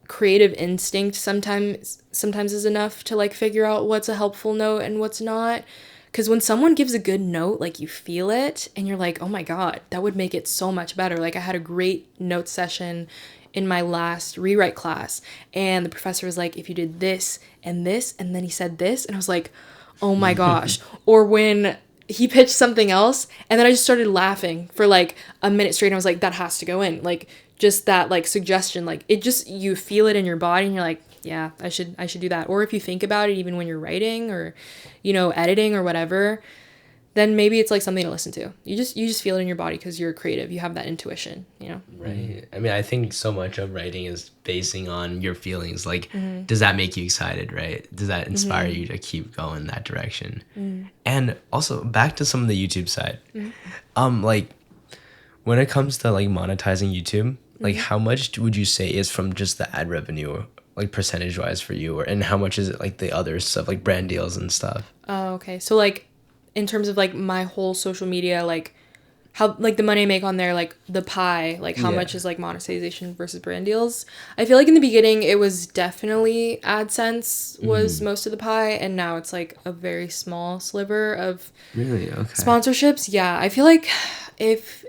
creative instinct sometimes is enough to like figure out what's a helpful note and what's not. Because when someone gives a good note, like you feel it and you're like, oh my God, that would make it so much better. Like I had a great note session in my last rewrite class, and the professor was like, if you did this, and then he said this, and I was like, oh my gosh. Or when he pitched something else, and then I just started laughing for like a minute straight, and I was like, that has to go in. Like just that like suggestion, like it just, you feel it in your body and you're like, yeah, I should do that. Or if you think about it even when you're writing or, you know, editing or whatever, then maybe it's like something to listen to. You just feel it in your body because you're creative. You have that intuition, you know? Right. I mean, I think so much of writing is basing on your feelings. Like, does that make you excited, right? Does that inspire you to keep going in that direction? And also, back to some of the YouTube side. Like, when it comes to, like, monetizing YouTube, like, how much would you say is from just the ad revenue, like, percentage-wise for you? And how much is it, like, the other stuff, like brand deals and stuff? Oh, okay. So, like, in terms of like my whole social media, like how like the money I make on there, like the pie, like how much is like monetization versus brand deals. I feel like in the beginning it was definitely AdSense was most of the pie, and now it's like a very small sliver of Really? Okay. sponsorships. Yeah, I feel like if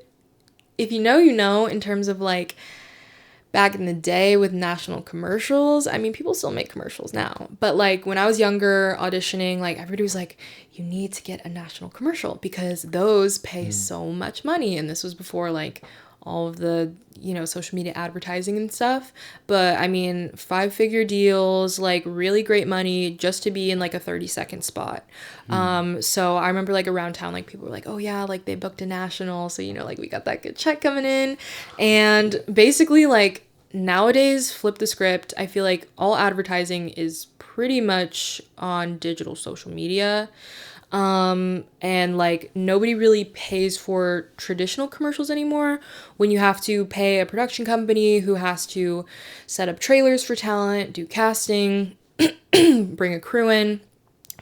you know in terms of like back in the day with national commercials, I mean, people still make commercials now. But like when I was younger auditioning, like everybody was like, you need to get a national commercial because those pay so much money. And this was before like all of the, you know, social media advertising and stuff. But I mean, 5-figure deals, like really great money just to be in like a 30-second spot. So I remember like around town, like people were like, oh yeah, like they booked a national. So, you know, like we got that good check coming in. And basically like nowadays, flip the script. I feel like all advertising is pretty much on digital social media. And like nobody really pays for traditional commercials anymore when you have to pay a production company who has to set up trailers for talent, do casting, bring a crew in,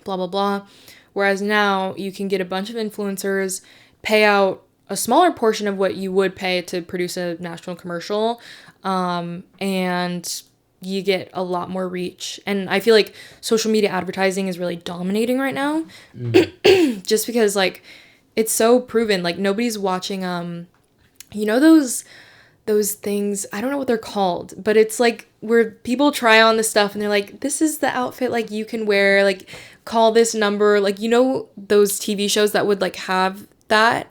blah, blah, blah. Whereas now you can get a bunch of influencers, pay out a smaller portion of what you would pay to produce a national commercial, and you get a lot more reach. And I feel like social media advertising is really dominating right now. Just because like it's so proven. Like nobody's watching you know those things, I don't know what they're called, but it's like where people try on the stuff and they're like, this is the outfit like you can wear, like call this number, like, you know, those TV shows that would like have that.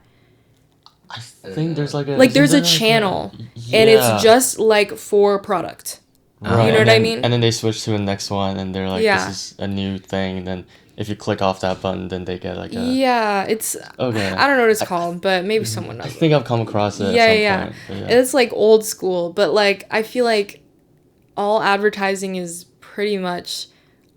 I think there's like a there's a channel and it's just like for product. Right. You know what I mean? And then they switch to the next one and they're like, Yeah. this is a new thing. And then if you click off that button, then they get like a... Yeah, it's... Okay. I don't know what it's called, but maybe someone knows. I think I've come across it Yeah, at some point. But It's like old school, but like I feel like all advertising is pretty much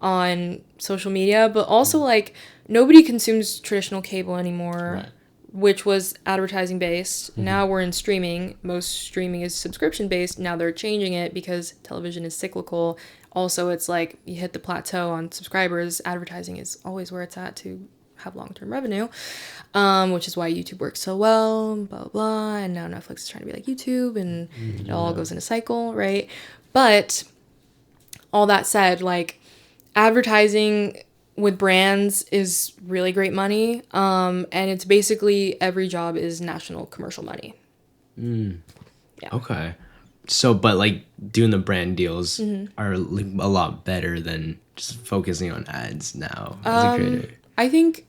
on social media, but also like nobody consumes traditional cable anymore. Right. Which was advertising based. Now we're in streaming. Most streaming is subscription based. Now they're changing it because television is cyclical. Also, it's like you hit the plateau on subscribers. Advertising is always where it's at to have long-term revenue, which is why YouTube works so well, blah, blah, blah. And now Netflix is trying to be like YouTube, and it all goes in a cycle, right? But all that said, like advertising with brands is really great money, and it's basically every job is national commercial money. Yeah. Okay. So, but like doing the brand deals are like a lot better than just focusing on ads now as a creator. I think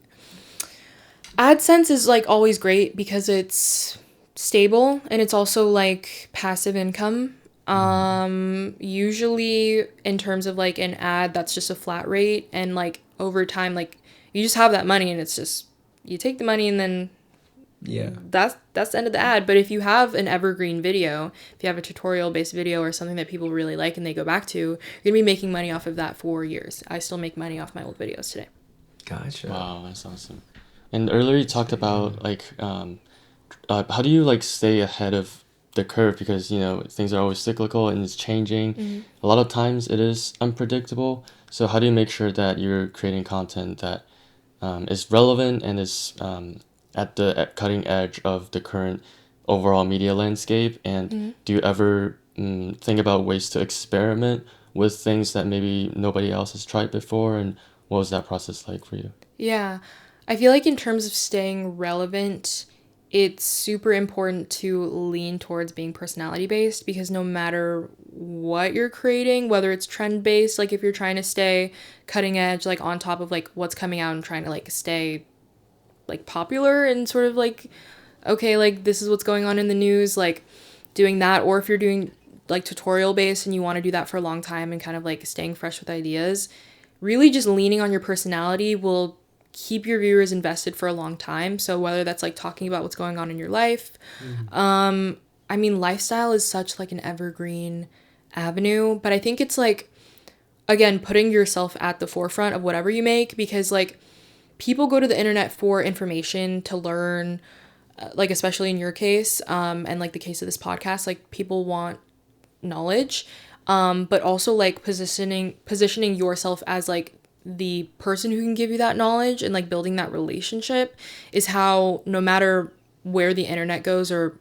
AdSense is like always great because it's stable and it's also like passive income. Usually in terms of like an ad, that's just a flat rate, and like over time, like you just have that money and it's just, you take the money and then that's the end of the ad. But if you have an evergreen video, if you have a tutorial based video or something that people really like and they go back to, you're gonna be making money off of that for years. I still make money off my old videos today. Gotcha. Wow, that's awesome. And earlier you talked about like how do you like stay ahead of the curve, because you know things are always cyclical and it's changing. A lot of times it is unpredictable. So how do you make sure that you're creating content that is relevant and is at the cutting edge of the current overall media landscape? And do you ever think about ways to experiment with things that maybe nobody else has tried before? And what was that process like for you? Yeah. I feel like in terms of staying relevant, it's super important to lean towards being personality based, because no matter what you're creating, whether it's trend based, like if you're trying to stay cutting edge, like on top of like what's coming out and trying to like stay like popular and sort of like, okay, like this is what's going on in the news, like doing that, or if you're doing like tutorial based and you want to do that for a long time and kind of like staying fresh with ideas, really just leaning on your personality will keep your viewers invested for a long time. So whether that's like talking about what's going on in your life, I mean, lifestyle is such like an evergreen avenue, but I think it's like, again, putting yourself at the forefront of whatever you make, because like people go to the internet for information, to learn, like especially in your case, and like the case of this podcast, like people want knowledge, but also like positioning yourself as like the person who can give you that knowledge, and like building that relationship is how, no matter where the internet goes or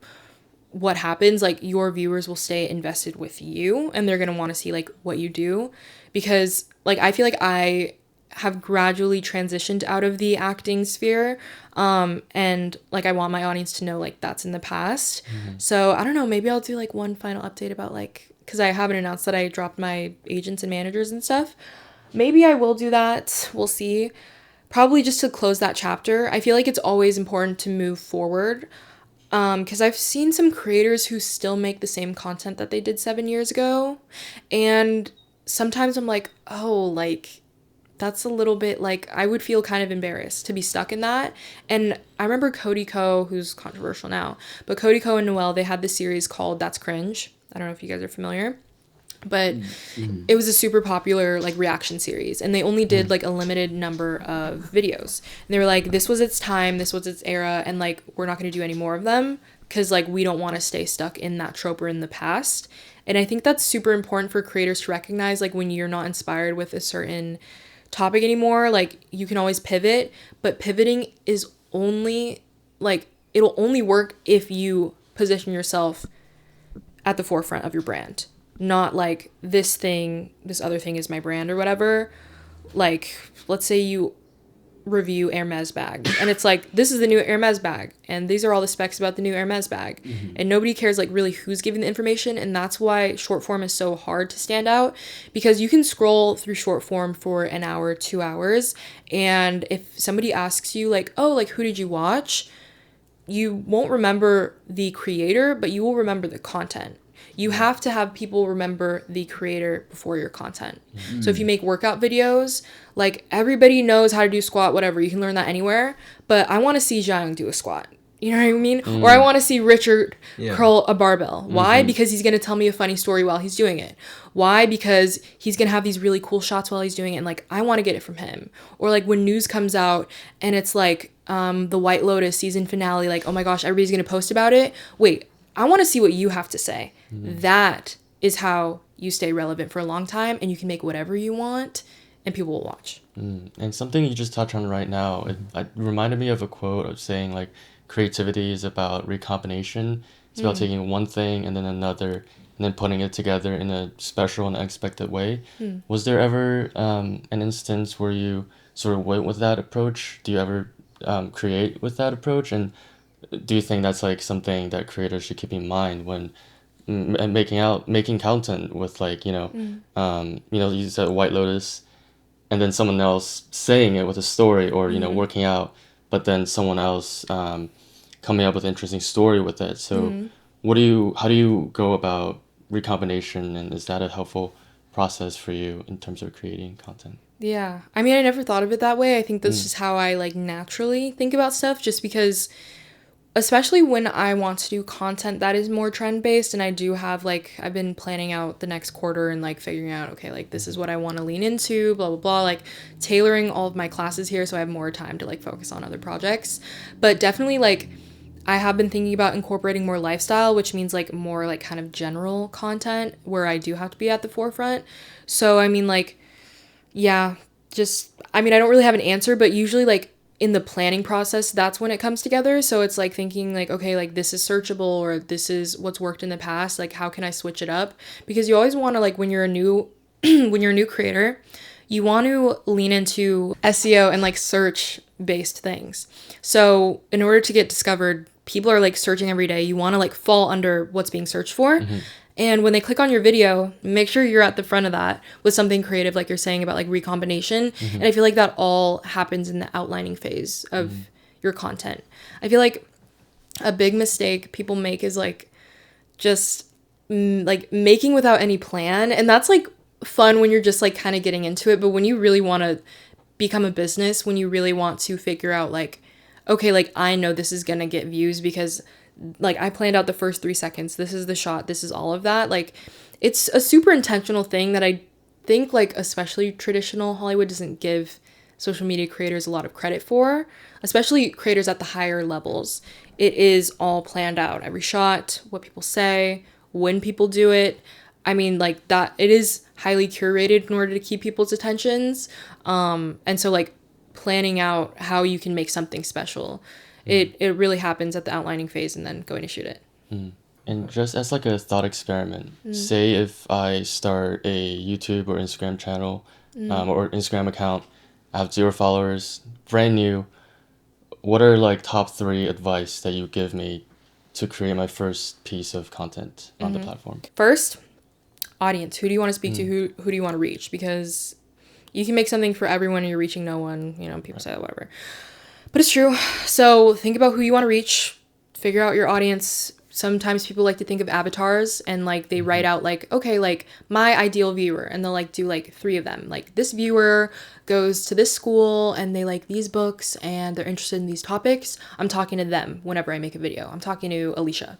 what happens, like your viewers will stay invested with you, and they're going to want to see like what you do. Because like I feel like I have gradually transitioned out of the acting sphere, and like I want my audience to know like that's in the past. So I don't know, maybe I'll do like one final update about like, because I haven't announced that I dropped my agents and managers and stuff. Maybe I will do that. We'll see. Probably just to close that chapter. I feel like it's always important to move forward, because I've seen some creators who still make the same content that they did 7 years ago. And sometimes I'm like, oh, like, that's a little bit like, I would feel kind of embarrassed to be stuck in that. And I remember Cody Ko, who's controversial now, but Cody Ko and Noelle, they had this series called That's Cringe. I don't know if you guys are familiar, but it was a super popular like reaction series, and they only did like a limited number of videos, and they were like, this was its time, this was its era, and like we're not going to do any more of them, because like we don't want to stay stuck in that trope or in the past. And I think that's super important for creators to recognize, like when you're not inspired with a certain topic anymore, like you can always pivot, but pivoting is only like, it'll only work if you position yourself at the forefront of your brand, not like this other thing is my brand or whatever. Like, let's say you review Hermes bag, and it's like, this is the new Hermes bag, and these are all the specs about the new Hermes bag, and nobody cares like really who's giving the information. And that's why short form is so hard to stand out, because you can scroll through short form for an hour, 2 hours, and if somebody asks you like, oh, like who did you watch, you won't remember the creator, but you will remember the content. You have to have people remember the creator before your content. So if you make workout videos, like everybody knows how to do squat, whatever, you can learn that anywhere, but I want to see Zhang do a squat. You know what I mean? Or I want to see Richard curl a barbell. Why? Because he's going to tell me a funny story while he's doing it. Why? Because he's going to have these really cool shots while he's doing it, and like I want to get it from him. Or like when news comes out and it's like the White Lotus season finale, like, oh my gosh, everybody's going to post about it. Wait, I want to see what you have to say. That is how you stay relevant for a long time, and you can make whatever you want and people will watch. And something you just touched on right now, it reminded me of a quote of saying like creativity is about recombination. It's about taking one thing and then another and then putting it together in a special and unexpected way. Was there ever an instance where you sort of went with that approach? Do you ever create with that approach? And do you think that's like something that creators should keep in mind when making content with like, you said White Lotus, and then someone else saying it with a story, or working out, but then someone else coming up with an interesting story with it. So how do you go about recombination, and is that a helpful process for you in terms of creating content? Yeah, I mean, I never thought of it that way. I think that's just how I like naturally think about stuff, just because especially when I want to do content that is more trend based, and I do have like, I've been planning out the next quarter and like figuring out, okay, like this is what I want to lean into, blah, blah, blah, like tailoring all of my classes here so I have more time to like focus on other projects. But definitely like I have been thinking about incorporating more lifestyle, which means like more like kind of general content where I do have to be at the forefront. So I mean like, yeah, I don't really have an answer, but usually like in the planning process, that's when it comes together. So it's like thinking like, okay, like this is searchable, or this is what's worked in the past, like how can I switch it up? Because you always want to, like when you're a new when you're a new creator, you want to lean into SEO and like search based things. So in order to get discovered, people are like searching every day. You want to like fall under what's being searched for. And when they click on your video, make sure you're at the front of that with something creative, like you're saying about like recombination. And I feel like that all happens in the outlining phase of your content. I feel like a big mistake people make is like just like making without any plan. And that's like fun when you're just like kind of getting into it. But when you really want to become a business, when you really want to figure out like, okay, like I know this is going to get views because like I planned out the first 3 seconds. This is the shot. This is all of that. Like it's a super intentional thing that I think like especially traditional Hollywood doesn't give social media creators a lot of credit for, especially creators at the higher levels. It is all planned out. Every shot, what people say, when people do it. I mean, like that, it is highly curated in order to keep people's attentions. And so like planning out how you can make something special. It really happens at the outlining phase and then going to shoot it. And just as like a thought experiment, say if I start a YouTube or Instagram channel or Instagram account, I have 0 followers, brand new. What are like top 3 advice that you give me to create my first piece of content on the platform? First, audience. Who do you want to speak to? Who do you want to reach? Because you can make something for everyone and you're reaching no one. You know, people say whatever. But it's true. So think about who you want to reach. Figure out your audience. Sometimes people like to think of avatars and like they write out like, okay, like my ideal viewer, and they'll like do like 3 of them. Like this viewer goes to this school and they like these books and they're interested in these topics. I'm talking to them whenever I make a video. I'm talking to Alicia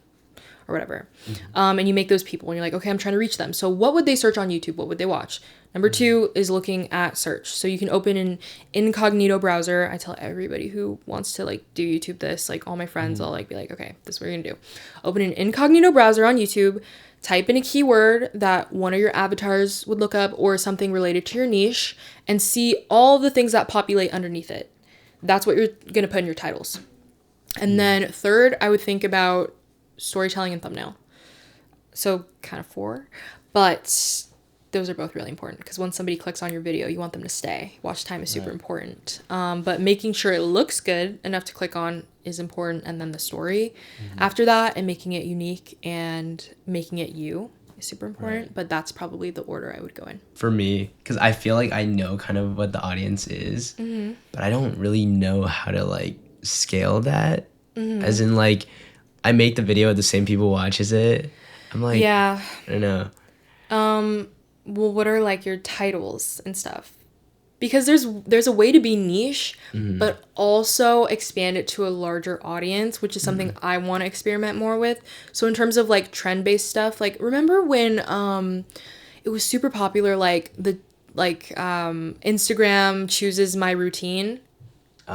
or whatever. And you make those people and you're like, okay, I'm trying to reach them. So what would they search on YouTube? What would they watch? Number 2 is looking at search. So you can open an incognito browser. I tell everybody who wants to like do YouTube this, like all my friends, I'll like be like, okay, this is what you're gonna do. Open an incognito browser on YouTube, type in a keyword that one of your avatars would look up or something related to your niche, and see all the things that populate underneath it. That's what you're gonna put in your titles. And then third, I would think about storytelling and thumbnail. So kind of 4, but those are both really important because once somebody clicks on your video, you want them to stay. Watch time is super important. But making sure it looks good enough to click on is important, and then the story after that, and making it unique and making it you is super important. But that's probably the order I would go in. For me, because I feel like I know kind of what the audience is, but I don't really know how to like scale that. As in like, I make the video, the same people watches it. I'm like, yeah, I don't know. Well, what are like your titles and stuff? Because there's a way to be niche, but also expand it to a larger audience, which is something I want to experiment more with. So in terms of like trend-based stuff, like remember when it was super popular, like the Instagram chooses my routine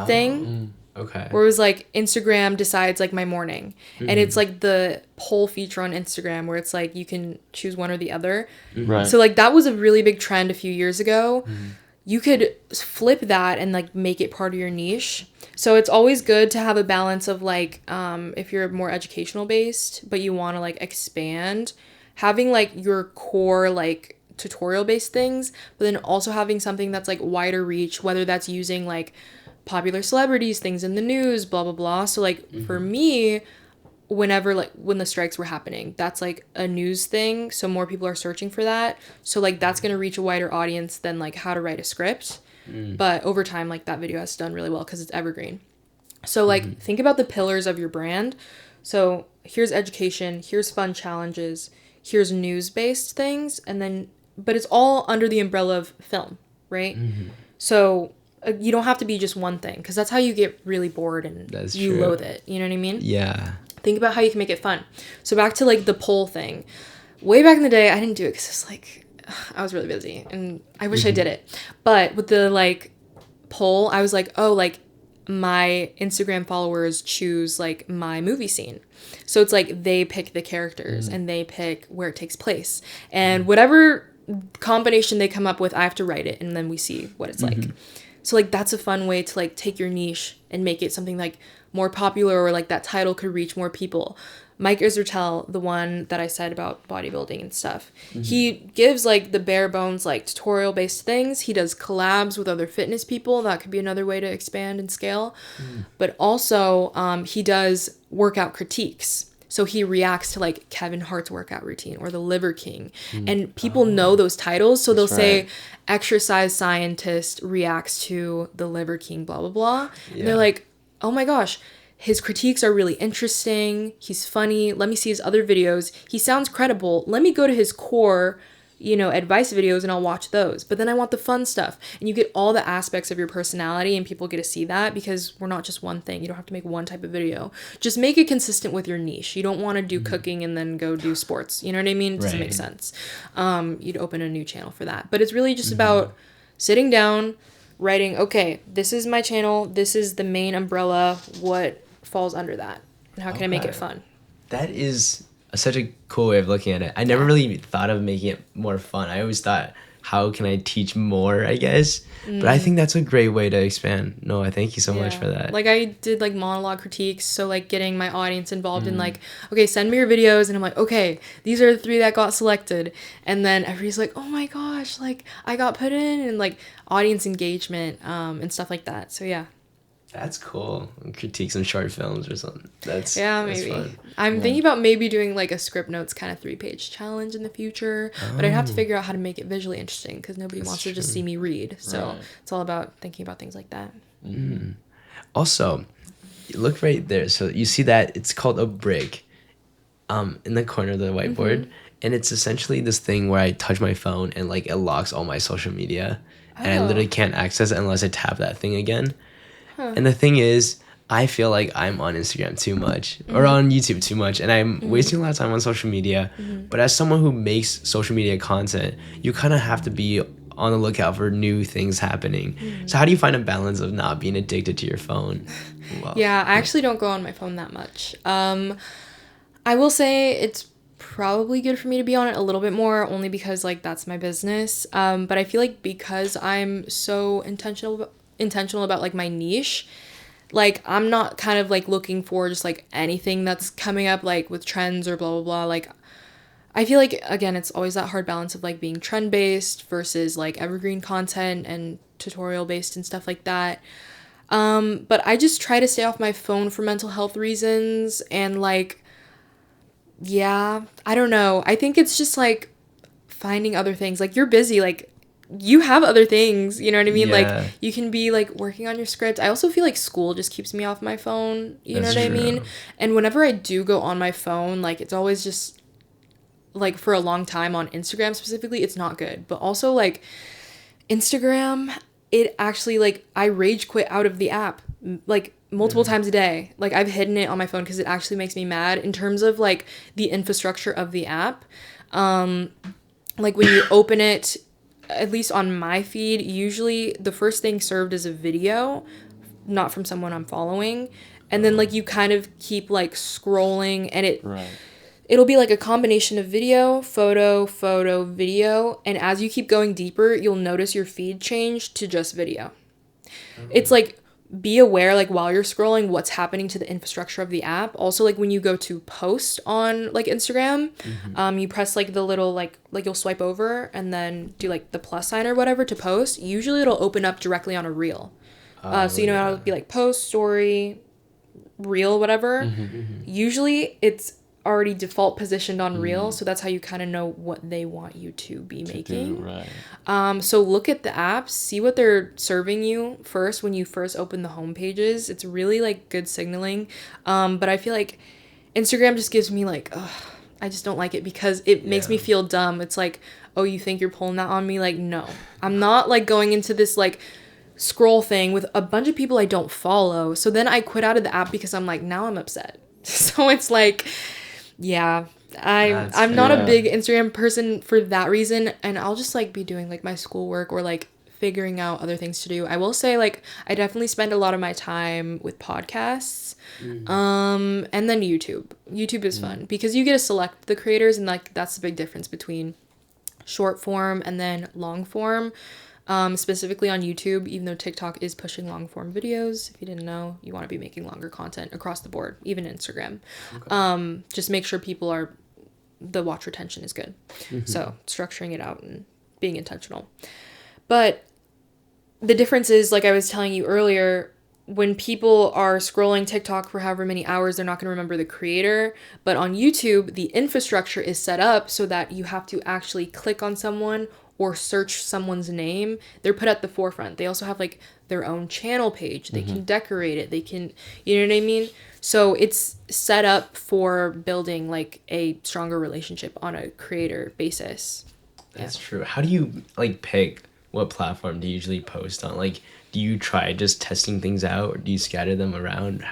thing? Okay. Where it was like Instagram decides like my morning, and it's like the poll feature on Instagram where it's like you can choose one or the other. Right. So like that was a really big trend a few years ago. You could flip that and like make it part of your niche. So it's always good to have a balance of like if you're more educational based but you want to like expand, having like your core like tutorial based things, but then also having something that's like wider reach, whether that's using like popular celebrities, things in the news, blah blah blah. So like for me, whenever like when the strikes were happening, that's like a news thing, so more people are searching for that, so like that's gonna reach a wider audience than like how to write a script. But over time, like that video has done really well because it's evergreen. So like think about the pillars of your brand. So here's education, here's fun challenges, here's news based things, and then but it's all under the umbrella of film, right? So you don't have to be just one thing, because that's how you get really bored and That's you true. loathe it. You know what I mean? Yeah. Think about how you can make it fun. So back to like the poll thing. Way back in the day, I didn't do it because it's like I was really busy and I wish I did it. But with the like poll, I was like, oh, like my Instagram followers choose like my movie scene. So it's like they pick the characters and they pick where it takes place. And whatever combination they come up with, I have to write it and then we see what it's like. So like that's a fun way to like take your niche and make it something like more popular, or like that title could reach more people. Mike Isertel, the one that I said about bodybuilding and stuff, he gives like the bare bones like tutorial based things. He does collabs with other fitness people. That could be another way to expand and scale. But also he does workout critiques. So he reacts to like Kevin Hart's workout routine or the Liver King. And people know those titles. So they'll say exercise scientist reacts to the Liver King, blah, blah, blah. And they're like, oh my gosh, his critiques are really interesting. He's funny. Let me see his other videos. He sounds credible. Let me go to his core, you know, advice videos and I'll watch those. But then I want the fun stuff. And you get all the aspects of your personality and people get to see that, because we're not just one thing. You don't have to make one type of video. Just make it consistent with your niche. You don't want to do cooking and then go do sports. You know what I mean? It doesn't make sense. You'd open a new channel for that. But it's really just about sitting down, writing, okay, this is my channel. This is the main umbrella. What falls under that? And how can I make it fun? That is such a cool way of looking at it. I never really thought of making it more fun. I always thought, how can I teach more, I guess? But I think that's a great way to expand. No, I thank you so much for that. Like I did like monologue critiques, so like getting my audience involved in like, okay, send me your videos, and I'm like, okay, these are the 3 that got selected, and then everybody's like, oh my gosh, like I got put in, and like audience engagement and stuff like that. So yeah. That's cool. Critique some short films or something. That's maybe. Fun. I'm thinking about maybe doing like a script notes kind of 3-page challenge in the future, but I'd have to figure out how to make it visually interesting, because nobody wants to just see me read. So it's all about thinking about things like that. Also, look right there. So you see that it's called a brick in the corner of the whiteboard. And it's essentially this thing where I touch my phone and like it locks all my social media. And I literally can't access it unless I tap that thing again. And the thing is, I feel like I'm on Instagram too much or on YouTube too much, and I'm wasting a lot of time on social media. But as someone who makes social media content, you kind of have to be on the lookout for new things happening. So how do you find a balance of not being addicted to your phone? Wow. Yeah, I actually don't go on my phone that much. I will say it's probably good for me to be on it a little bit more, only because like that's my business. But I feel like because I'm so intentional about like my niche, like I'm not kind of like looking for just like anything that's coming up like with trends or blah blah blah. Like I feel like, again, it's always that hard balance of like being trend based versus like evergreen content and tutorial based and stuff like that. But I just try to stay off my phone for mental health reasons, and like, yeah, I don't know, I think it's just like finding other things. Like you're busy, like you have other things, you know what I mean? Like you can be like working on your script. I also feel like school just keeps me off my phone, you know what I mean? And whenever I do go on my phone, like it's always just like for a long time on Instagram specifically, it's not good. But also like Instagram, it actually like I rage quit out of the app like multiple times a day. Like I've hidden it on my phone because it actually makes me mad in terms of like the infrastructure of the app. Like when you open it, at least on my feed, usually the first thing served is a video, not from someone I'm following. And then like you kind of keep like scrolling, and it'll be like a combination of video, photo, video. And as you keep going deeper, you'll notice your feed change to just video. It's like, be aware like while you're scrolling what's happening to the infrastructure of the app. Also like when you go to post on like Instagram, you press like the little like you'll swipe over and then do like the plus sign or whatever to post. Usually it'll open up directly on a reel. So you know it'll be like post, story, reel, whatever. Usually it's already default positioned on reel, so that's how you kind of know what they want you to be making. So look at the apps, see what they're serving you first when you first open the home pages. It's really like good signaling. But I feel like Instagram just gives me like, I just don't like it because it makes me feel dumb. It's like, oh, you think you're pulling that on me? Like, no, I'm not like going into this like scroll thing with a bunch of people I don't follow. So then I quit out of the app because I'm like, now I'm upset. So it's like, yeah, I'm not a big Instagram person for that reason, and I'll just like be doing like my schoolwork or like figuring out other things to do. I will say like I definitely spend a lot of my time with podcasts, and then YouTube. YouTube is fun because you get to select the creators, and like that's the big difference between short form and then long form. specifically on YouTube, even though TikTok is pushing long form videos. If you didn't know, you want to be making longer content across the board, even Instagram. Okay. Just make sure the watch retention is good. So structuring it out and being intentional. But the difference is, like I was telling you earlier, when people are scrolling TikTok for however many hours, they're not going to remember the creator. But on YouTube, the infrastructure is set up so that you have to actually click on someone or search someone's name. They're put at the forefront. They also have like their own channel page. They can decorate it. They can, you know what I mean? So it's set up for building like a stronger relationship on a creator basis. That's true. How do you like pick what platform do you usually post on? Like, do you try just testing things out, or do you scatter them around?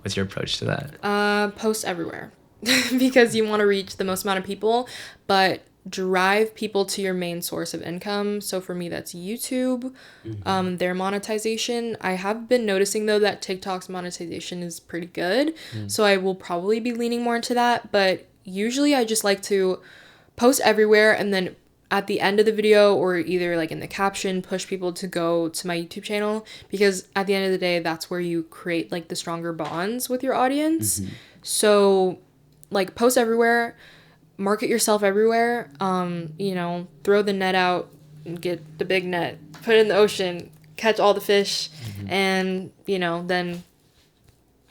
What's your approach to that? Post everywhere because you want to reach the most amount of people, but drive people to your main source of income. So for me, that's YouTube, their monetization. I have been noticing though that TikTok's monetization is pretty good. So I will probably be leaning more into that, but usually I just like to post everywhere and then at the end of the video or either like in the caption, push people to go to my YouTube channel, because at the end of the day, that's where you create like the stronger bonds with your audience. So like post everywhere, market yourself everywhere, throw the net out and get the big net, put it in the ocean, catch all the fish, and, then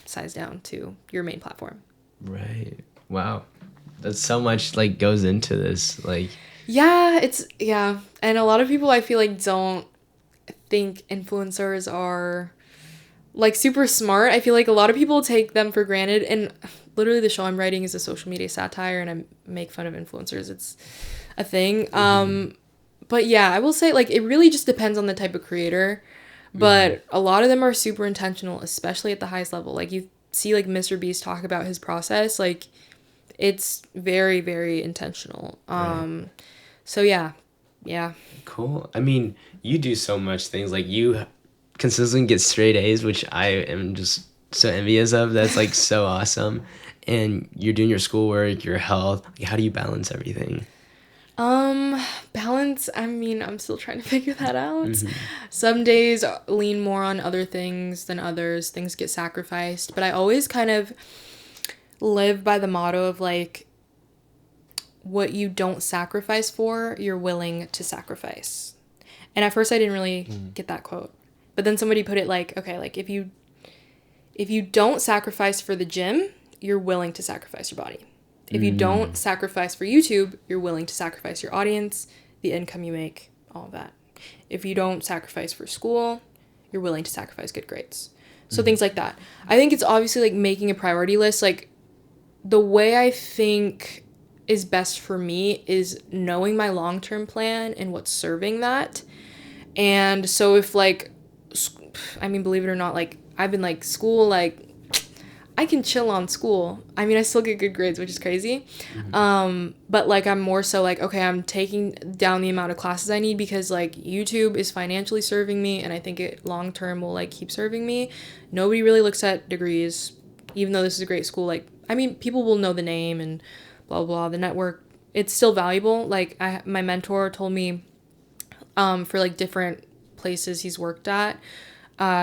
size down to your main platform. Right. Wow. That's so much like goes into this. Like, Yeah. And a lot of people I feel like don't think influencers are like super smart. I feel like a lot of people take them for granted, and literally the show I'm writing is a social media satire and I make fun of influencers. It's a thing. But yeah, I will say like it really just depends on the type of creator, but a lot of them are super intentional, especially at the highest level. Like you see like Mr. Beast talk about his process, like it's very, very intentional. Right. So yeah. Cool. I mean, you do so much things. Like you consistently get straight A's, which I am just so envious of. That's like so awesome. And you're doing your schoolwork, your health. Like, how do you balance everything? Balance, I mean, I'm still trying to figure that out. Some days lean more on other things than others. Things get sacrificed, but I always kind of live by the motto of like, what you don't sacrifice for, you're willing to sacrifice. And at first I didn't really get that quote. But then somebody put it like, okay, like if you don't sacrifice for the gym, you're willing to sacrifice your body. If you don't sacrifice for YouTube, you're willing to sacrifice your audience, the income you make, all of that. If you don't sacrifice for school, you're willing to sacrifice good grades. So things like that. I think it's obviously like making a priority list. Like the way I think is best for me is knowing my long-term plan and what's serving that. And so if like, I mean, believe it or not, like I've been like school, like I can chill on school. I mean, I still get good grades, which is crazy. But like I'm more so like, okay, I'm taking down the amount of classes I need because like YouTube is financially serving me and I think it long term will like keep serving me. Nobody really looks at degrees, even though this is a great school. Like, I mean, people will know the name and blah, blah, the network. It's still valuable. Like my mentor told me for like different places he's worked at,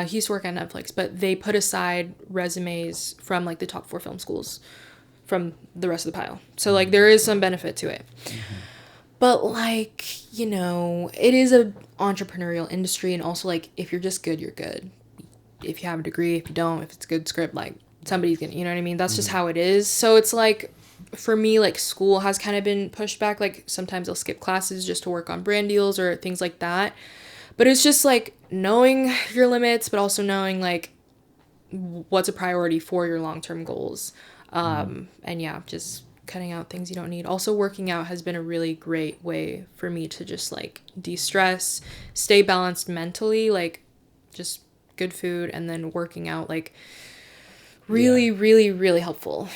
he used to work at Netflix, but they put aside resumes from like the top 4 film schools from the rest of the pile. So like there is some benefit to it. But like, it is a entrepreneurial industry, and also like if you're just good, you're good. If you have a degree, if you don't, if it's a good script, like somebody's gonna, you know what I mean? That's just how it is. So it's like for me, like school has kind of been pushed back. Like sometimes I'll skip classes just to work on brand deals or things like that. But it's just like knowing your limits, but also knowing like what's a priority for your long-term goals. And yeah, just cutting out things you don't need. Also, working out has been a really great way for me to just like de-stress, stay balanced mentally, like just good food and then working out, like really, really, really helpful.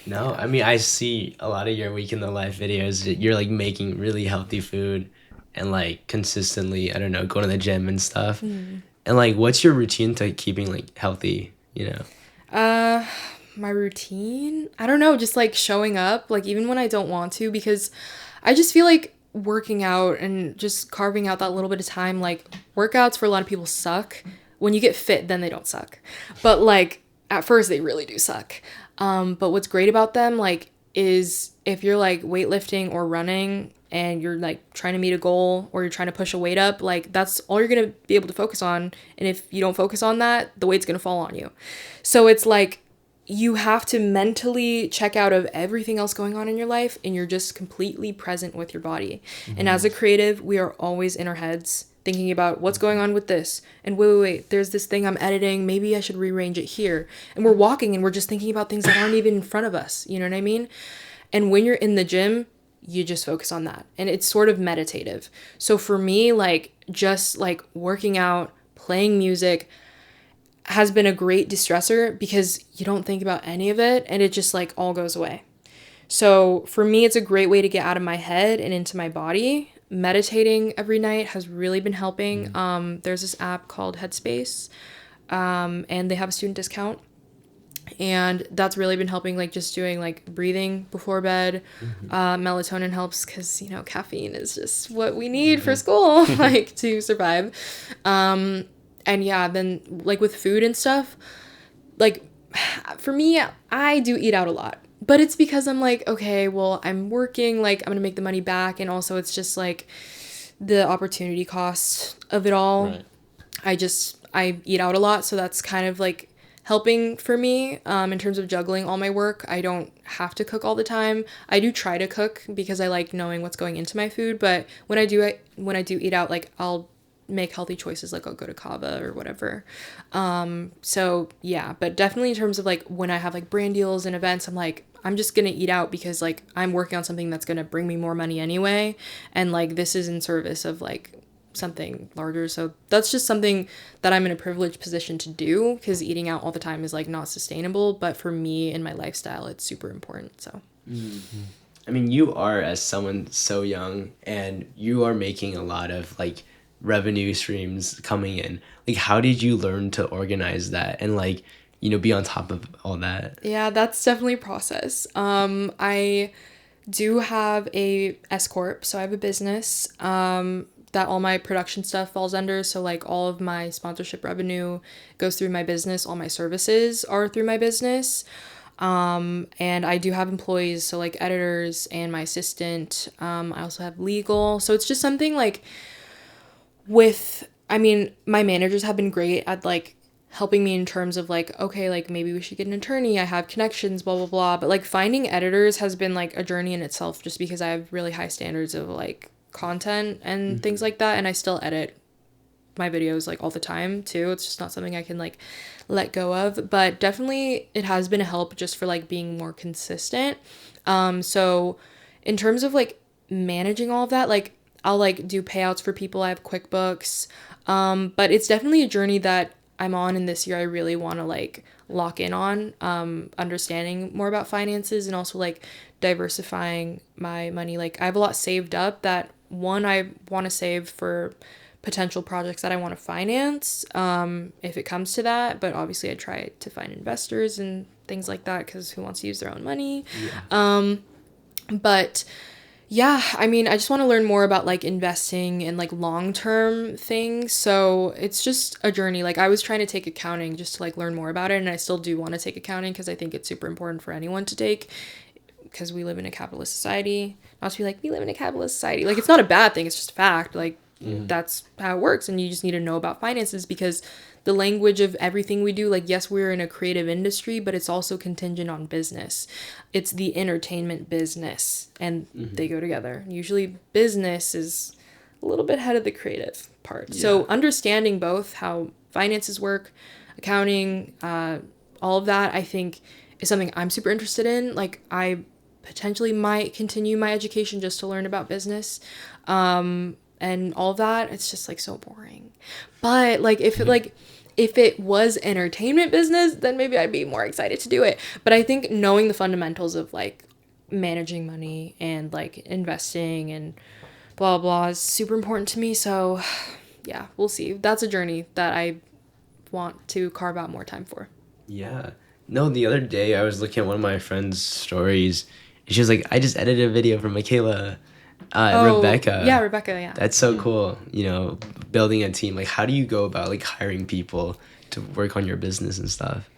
No, I mean, I see a lot of your week in the life videos. You're like making really healthy food and like consistently, I don't know, going to the gym and stuff. And like, what's your routine to keeping like healthy, My routine? I don't know, just like showing up, like even when I don't want to, because I just feel like working out and just carving out that little bit of time, like workouts for a lot of people suck. When you get fit, then they don't suck. But like at first they really do suck. But what's great about them, like, is if you're like weightlifting or running and you're like trying to meet a goal or you're trying to push a weight up, like that's all you're going to be able to focus on. And if you don't focus on that, the weight's going to fall on you. So it's like you have to mentally check out of everything else going on in your life and you're just completely present with your body. And as a creative, we are always in our heads thinking about what's going on with this. And wait, there's this thing I'm editing. Maybe I should rearrange it here. And we're walking and we're just thinking about things that aren't even in front of us. You know what I mean? And when you're in the gym, you just focus on that. And it's sort of meditative. So for me, like just like working out, playing music has been a great distressor because you don't think about any of it and it just like all goes away. So for me, it's a great way to get out of my head and into my body. Meditating every night has really been helping. There's this app called Headspace, and they have a student discount. And that's really been helping, like just doing like breathing before bed. Melatonin helps because, you know, caffeine is just what we need for school, like to survive. And yeah, then like with food and stuff, like for me, I do eat out a lot. But it's because I'm like, okay, well, I'm working, like, I'm going to make the money back. And also it's just like the opportunity cost of it all. Right. I eat out a lot. So that's kind of like helping for me in terms of juggling all my work. I don't have to cook all the time. I do try to cook because I like knowing what's going into my food. But when I do eat out, like I'll make healthy choices, like I'll go to Kava or whatever. So yeah, but definitely in terms of like when I have like brand deals and events, I'm like, I'm just gonna eat out because like I'm working on something that's gonna bring me more money anyway, and like this is in service of like something larger. So that's just something that I'm in a privileged position to do because eating out all the time is like not sustainable, but for me and my lifestyle it's super important. So I mean, you are, as someone so young, and you are making a lot of like revenue streams coming in. Like, how did you learn to organize that and like, you know, be on top of all that? Yeah, that's definitely a process. I do have a S corp, so I have a business that all my production stuff falls under. So like all of my sponsorship revenue goes through my business. All my services are through my business. And I do have employees, so like editors and my assistant. I also have legal. So it's just something like my managers have been great at like helping me in terms of like, okay, like maybe we should get an attorney. I have connections, blah, blah, blah. But like finding editors has been like a journey in itself just because I have really high standards of like content and things like that. And I still edit my videos like all the time too. It's just not something I can like let go of, but definitely it has been a help just for like being more consistent. So in terms of like managing all of that, like I'll like do payouts for people. I have QuickBooks. But it's definitely a journey that I'm on, and this year I really want to like lock in on understanding more about finances and also like diversifying my money. Like I have a lot saved up that I want to save for potential projects that I want to finance if it comes to that, but obviously I try to find investors and things like that because who wants to use their own money. But yeah, I mean, I just want to learn more about like investing and like long-term things. So it's just a journey. Like I was trying to take accounting just to like learn more about it. And I still do want to take accounting because I think it's super important for anyone to take because we live in a capitalist society. Not to be like, we live in a capitalist society. Like it's not a bad thing. It's just a fact. Like that's how it works. And you just need to know about finances because the language of everything we do, like, yes, we're in a creative industry, but it's also contingent on business. It's the entertainment business, and they go together. Usually business is a little bit ahead of the creative part. Yeah. So understanding both how finances work, accounting, all of that, I think is something I'm super interested in. Like, I potentially might continue my education just to learn about business. And all of that, it's just like so boring. But like if it was entertainment business, then maybe I'd be more excited to do it. But I think knowing the fundamentals of like managing money and like investing and blah blah is super important to me. So yeah, we'll see. That's a journey that I want to carve out more time for. Yeah. No, the other day I was looking at one of my friend's stories and she was like, I just edited a video for Makayla. Rebecca. Yeah, Rebecca, yeah. That's so cool. You know, building a team. Like, how do you go about like hiring people to work on your business and stuff?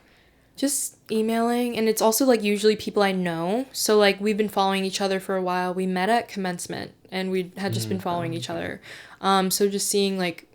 Just emailing, and it's also like usually people I know. So like we've been following each other for a while. We met at commencement and we had just been following each other. So just seeing like,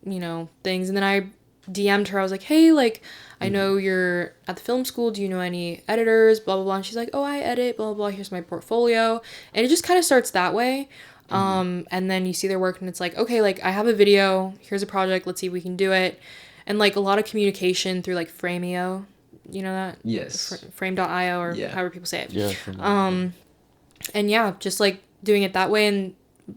you know, things, and then I DM'd her. I was like, hey, like I know you're at the film school. Do you know any editors? Blah blah blah. And she's like, oh, I edit. Blah blah blah. Here's my portfolio, and it just kind of starts that way. And then you see their work, and it's like, okay, like I have a video. Here's a project. Let's see if we can do it. And like a lot of communication through like Frameo. You know that? Yes. Frame.io or Yeah. however people say it. Yeah. And yeah, just like doing it that way. And,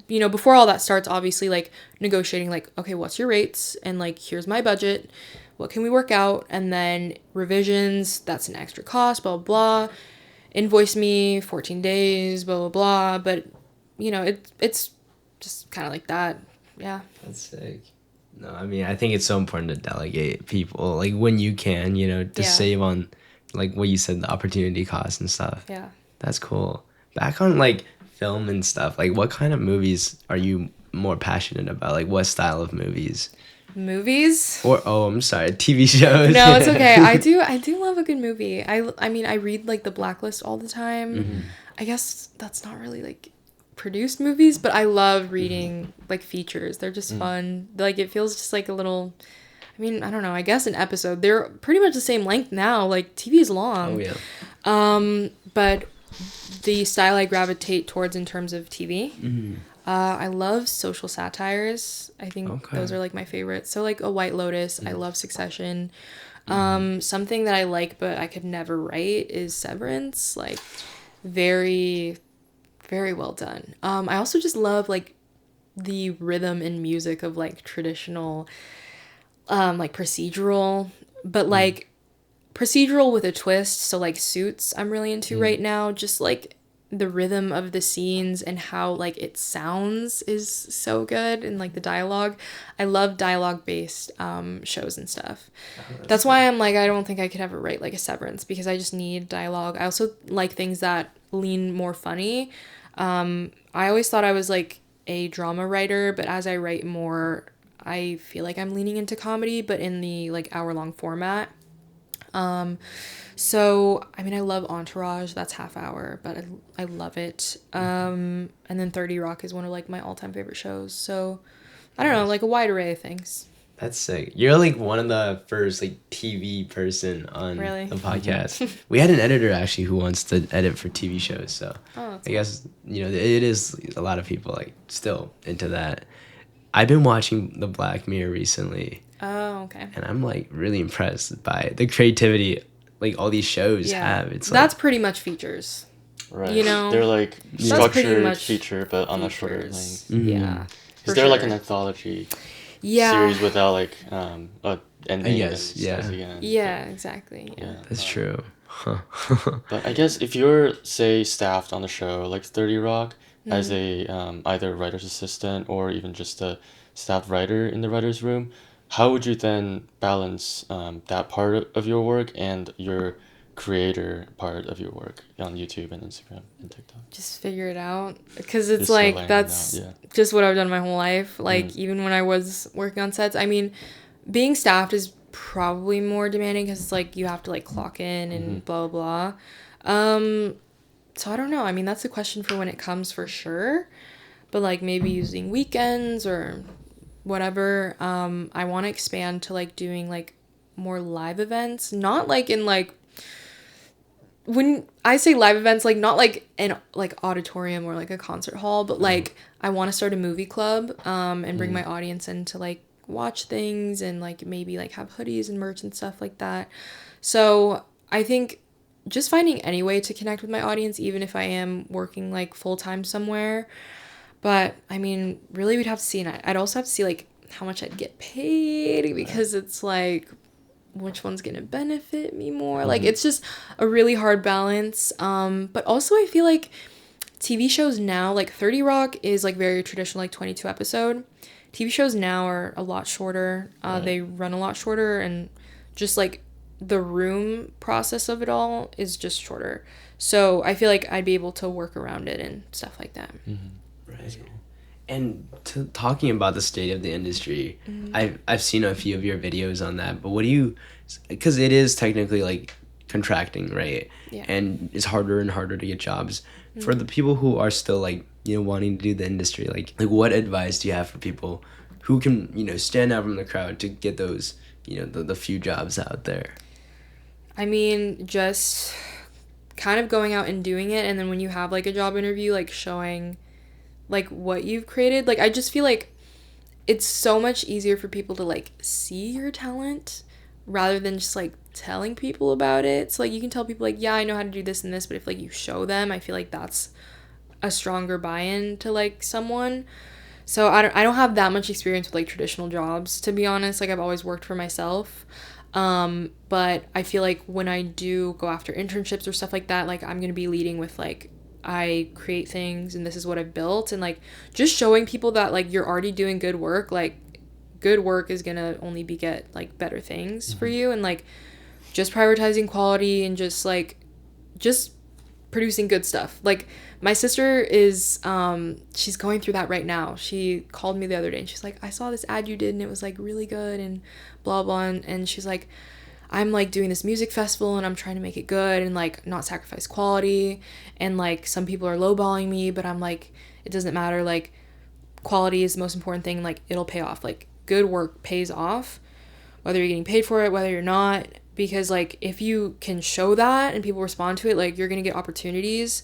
you know, before all that starts, obviously like negotiating like, okay, what's your rates? And like, here's my budget. What can we work out? And then revisions, that's an extra cost, blah, blah, blah. Invoice me 14 days, blah, blah, blah. But, you know, it's just kind of like that. Yeah. That's sick. No, I mean, I think it's so important to delegate people, like, when you can, you know, to Yeah. save on, like, what you said, the opportunity costs and stuff. Yeah. That's cool. Back on, like, film and stuff, like, what kind of movies are you more passionate about? Like, what style of movies? Movies? Or, oh, I'm sorry, TV shows. No, it's okay. I do love a good movie. I mean, I read, like, The Blacklist all the time. I guess that's not really, like, produced movies, but I love reading like features. They're just fun. Like it feels just like a little, I mean, I don't know, I guess an episode. They're pretty much the same length now. Like TV is long. Oh yeah. But the style I gravitate towards in terms of TV, I love social satires. I think those are like my favorites. So like A White Lotus, I love Succession. Something that I like but I could never write is Severance. Like very well done. I also just love like the rhythm and music of like traditional like procedural, but like procedural with a twist. So like Suits I'm really into right now. Just like the rhythm of the scenes and how like it sounds is so good, and like the dialogue. I love dialogue based shows and stuff. That's why I'm like, I don't think I could ever write like a Severance, because I just need dialogue. I also like things that lean more funny. I always thought I was like a drama writer, but as I write more, I feel like I'm leaning into comedy, but in the like hour-long format. So I mean, I love Entourage. That's half hour, but I love it. And then 30 Rock is one of like my all-time favorite shows. So I don't know, like a wide array of things. That's sick. You're like one of the first like TV person on Really? the podcast. We had an editor actually who wants to edit for TV shows, so I guess, you know, it is a lot of people like still into that. I've been watching The Black Mirror recently. Oh, okay. And I'm like really impressed by the creativity like all these shows have. It's that's pretty much features. Right. You know, they're like pretty structured much feature, but on a shorter features. length. Yeah. Is there like an anthology series without like a ending? Yes, yeah. Yeah, exactly. Yeah. That's true. Huh. But I guess if you're, say, staffed on the show, like 30 Rock, as a either writer's assistant or even just a staff writer in the writer's room, how would you then balance that part of your work and your creator part of your work on YouTube and Instagram and TikTok? Just figure it out, because it's Just like laying it that's out, just what I've done my whole life. Like even when I was working on sets, I mean, being staffed is probably more demanding because it's like you have to like clock in and blah blah blah. So I don't know. I mean, that's a question for when it comes for sure, but like maybe using weekends or whatever. I want to expand to like doing like more live events, not like in like, when I say live events, like not like an like auditorium or like a concert hall, but like I want to start a movie club and bring my audience in to like watch things and like maybe like have hoodies and merch and stuff like that. So I think just finding any way to connect with my audience, even if I am working like full-time somewhere. But I mean, really we'd have to see, and I'd also have to see like how much I'd get paid, because it's like, which one's gonna benefit me more? Like it's just a really hard balance. But also I feel like TV shows now, like 30 Rock is like very traditional, like 22 episode. TV shows now are a lot shorter. They run a lot shorter, and just like the room process of it all is just shorter. So I feel like I'd be able to work around it and stuff like that. Right. And talking about the state of the industry, I've seen a few of your videos on that. But what do you, because it is technically like contracting, right? Yeah. And it's harder and harder to get jobs. For the people who are still like, you know, wanting to do the industry, like what advice do you have for people who can, you know, stand out from the crowd to get those, you know, the few jobs out there? I mean, just kind of going out and doing it, and then when you have like a job interview, like showing like what you've created. Like I just feel like it's so much easier for people to like see your talent rather than just like telling people about it. So like you can tell people like, yeah, I know how to do this and this, but if like you show them, I feel like that's a stronger buy-in to like someone. So I don't have that much experience with like traditional jobs, to be honest. Like I've always worked for myself. But I feel like when I do go after internships or stuff like that, like I'm gonna be leading with like I create things and this is what I've built, and like just showing people that like you're already doing good work. Like good work is gonna only beget like better things for you, and like just prioritizing quality and just producing good stuff. Like my sister is she's going through that right now. She called me the other day and she's like, I saw this ad you did and it was like really good and blah blah, and she's like, I'm like doing this music festival and I'm trying to make it good and like not sacrifice quality, and like some people are lowballing me, but I'm like, it doesn't matter, like quality is the most important thing, like it'll pay off. Like good work pays off whether you're getting paid for it, whether you're not, because like if you can show that and people respond to it, like you're gonna get opportunities.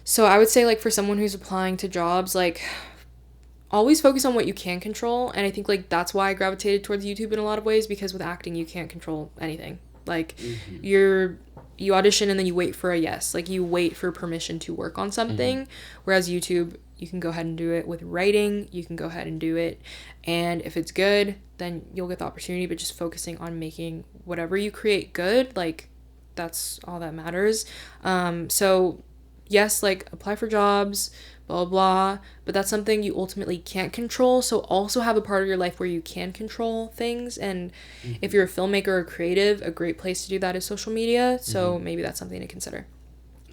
So I would say like for someone who's applying to jobs, like always focus on what you can control. And I think like that's why I gravitated towards YouTube in a lot of ways, because with acting you can't control anything. Like you audition and then you wait for a yes, like you wait for permission to work on something. Whereas YouTube, you can go ahead and do it. With writing, you can go ahead and do it, and if it's good, then you'll get the opportunity. But just focusing on making whatever you create good, like that's all that matters. So yes, like apply for jobs, blah blah, but that's something you ultimately can't control. So also have a part of your life where you can control things, and if you're a filmmaker or creative, a great place to do that is social media. So maybe that's something to consider.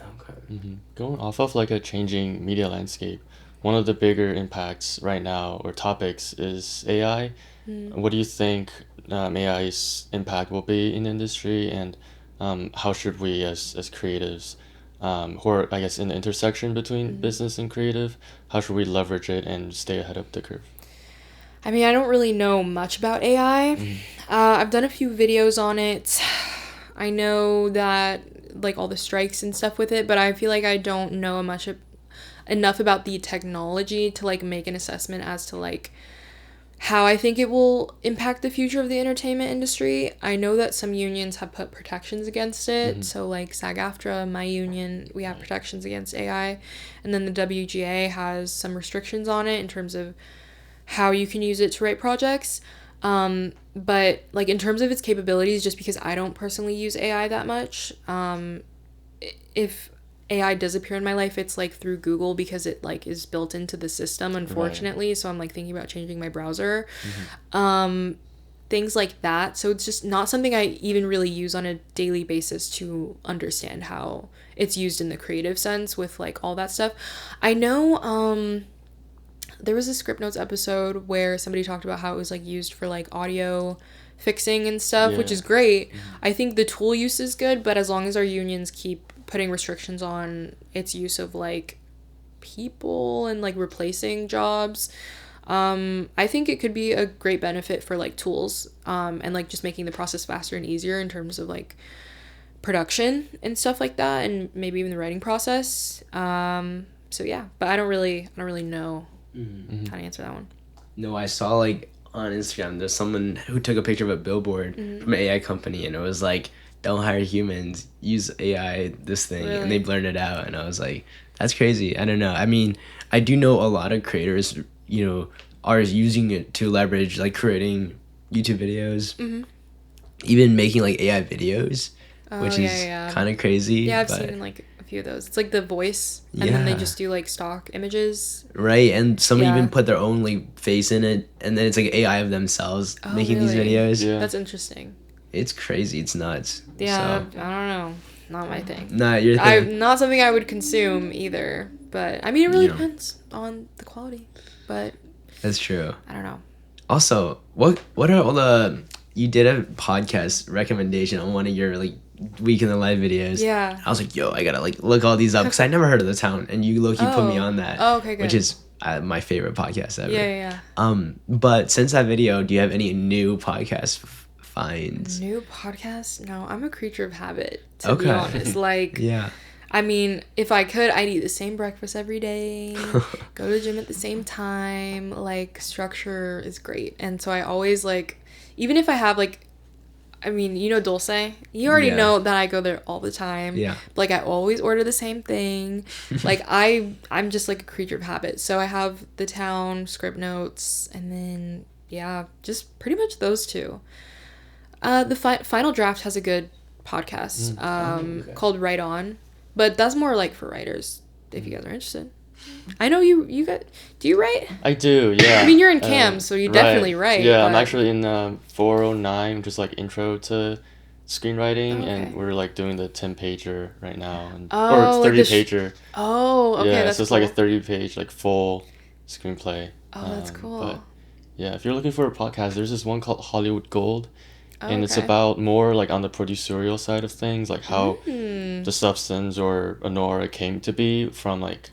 Okay. Going off of like a changing media landscape, one of the bigger impacts right now or topics is AI. What do you think AI's impact will be in the industry, and how should we as creatives, who are I guess in the intersection between business and creative, how should we leverage it and stay ahead of the curve? I mean, I don't really know much about AI. I've done a few videos on it. I know that like all the strikes and stuff with it, but I feel like I don't know enough about the technology to like make an assessment as to like how I think it will impact the future of the entertainment industry. I know that some unions have put protections against it. So like SAG-AFTRA, my union, we have protections against AI. And then the WGA has some restrictions on it in terms of how you can use it to write projects. But like in terms of its capabilities, just because I don't personally use AI that much, if AI does appear in my life, it's like through Google, because it like is built into the system, unfortunately. Right. So I'm like thinking about changing my browser. Things like that. So it's just not something I even really use on a daily basis to understand how it's used in the creative sense with like all that stuff. I know there was a Script Notes episode where somebody talked about how it was like used for like audio fixing and stuff, which is great. I think the tool use is good, but as long as our unions keep putting restrictions on its use of like people and like replacing jobs, I think it could be a great benefit for like tools, and like just making the process faster and easier in terms of like production and stuff like that, and maybe even the writing process. So yeah, but I don't really know how to answer that one. No, I saw like on Instagram there's someone who took a picture of a billboard from an AI company, and it was like, don't hire humans, use AI this thing. Really? And they blurred it out, and I was like, that's crazy. I don't know. I mean, I do know a lot of creators, you know, are using it to leverage like creating YouTube videos, even making like AI videos, which is kind of crazy. Yeah, I've seen like a few of those. It's like the voice, and then they just do like stock images. Right, and some even put their own like face in it, and then it's like AI of themselves making these videos. Yeah. That's interesting. It's crazy. It's nuts. Yeah, so. I don't know. Not my thing. Not your thing. Not something I would consume either. But I mean, it really Yeah. depends on the quality. But That's true. I don't know. Also, what are all the, you did a podcast recommendation on one of your like week in the life videos. Yeah. I was like, yo, I gotta like look all these up because I never heard of the town, and you low-key put me on that. Oh, okay, good. Which is my favorite podcast ever. Yeah, yeah. But since that video, do you have any new podcast finds? New podcast? No, I'm a creature of habit, to be honest. Like, yeah. I mean, if I could, I'd eat the same breakfast every day, go to the gym at the same time. Like, structure is great. And so I always, like, even if I have, like, I mean, you know Dulce? You already know that I go there all the time. Yeah. Like, I always order the same thing. Like, I'm just, like, a creature of habit. So I have The Town, Script Notes, and then, yeah, just pretty much those two. The Final Draft has a good podcast called Write On. But that's more, like, for writers, if you guys are interested. I know you got... Do you write? I do, yeah. I mean, you're in CAM, so you definitely write. Yeah, but... I'm actually in 409, just like intro to screenwriting, and we're like doing the 10-pager right now, or 30-pager. Okay, yeah, that's so it's cool. like a 30-page like full screenplay. Oh, that's cool. But yeah, if you're looking for a podcast, there's this one called Hollywood Gold, and it's about more like on the producerial side of things, like how the substance or Honora came to be from like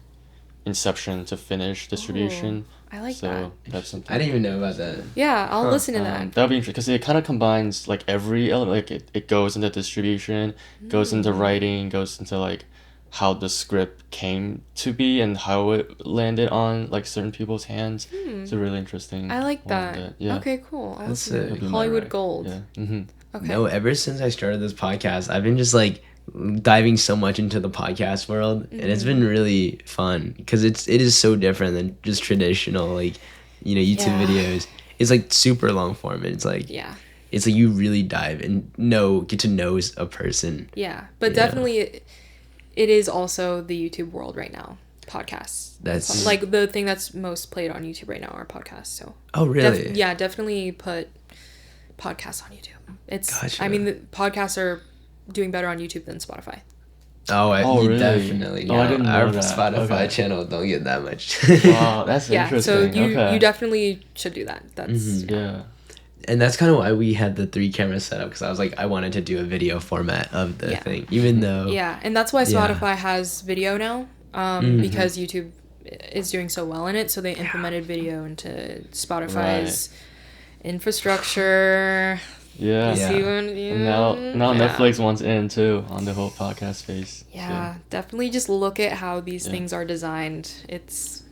inception to finish distribution. I like so that. that's something. I didn't even know about that. Yeah, I'll listen to that. That'll be interesting because it kind of combines like every element. Like it goes into distribution, goes into writing, goes into like how the script came to be and how it landed on like certain people's hands. It's a really interesting. I like that. Yeah. Okay, cool. I'll That's listen to it. that. Hollywood Gold. Yeah. Okay. No, ever since I started this podcast, I've been just like diving so much into the podcast world, and it's been really fun because it is so different than just traditional like, you know, YouTube videos. It's like super long form, and it's like you really dive and get to know a person. Yeah, but definitely it is also the YouTube world right now. Podcasts. That's like the thing that's most played on YouTube right now are podcasts. So really? definitely put podcasts on YouTube. It's Gotcha. I mean the podcasts are doing better on YouTube than Spotify. Really? Definitely. Yeah, I didn't know our that. Spotify channel don't get that much. Wow, that's Yeah, so interesting. you definitely should do that. That's Yeah. And that's kind of why we had the 3 camera setup, because I was like, I wanted to do a video format of the thing, even though and that's why Spotify has video now, because YouTube is doing so well in it, so they implemented video into Spotify's infrastructure. Yeah. You see when you... And now Netflix wants in too on the whole podcast space. Yeah, definitely just look at how these things are designed.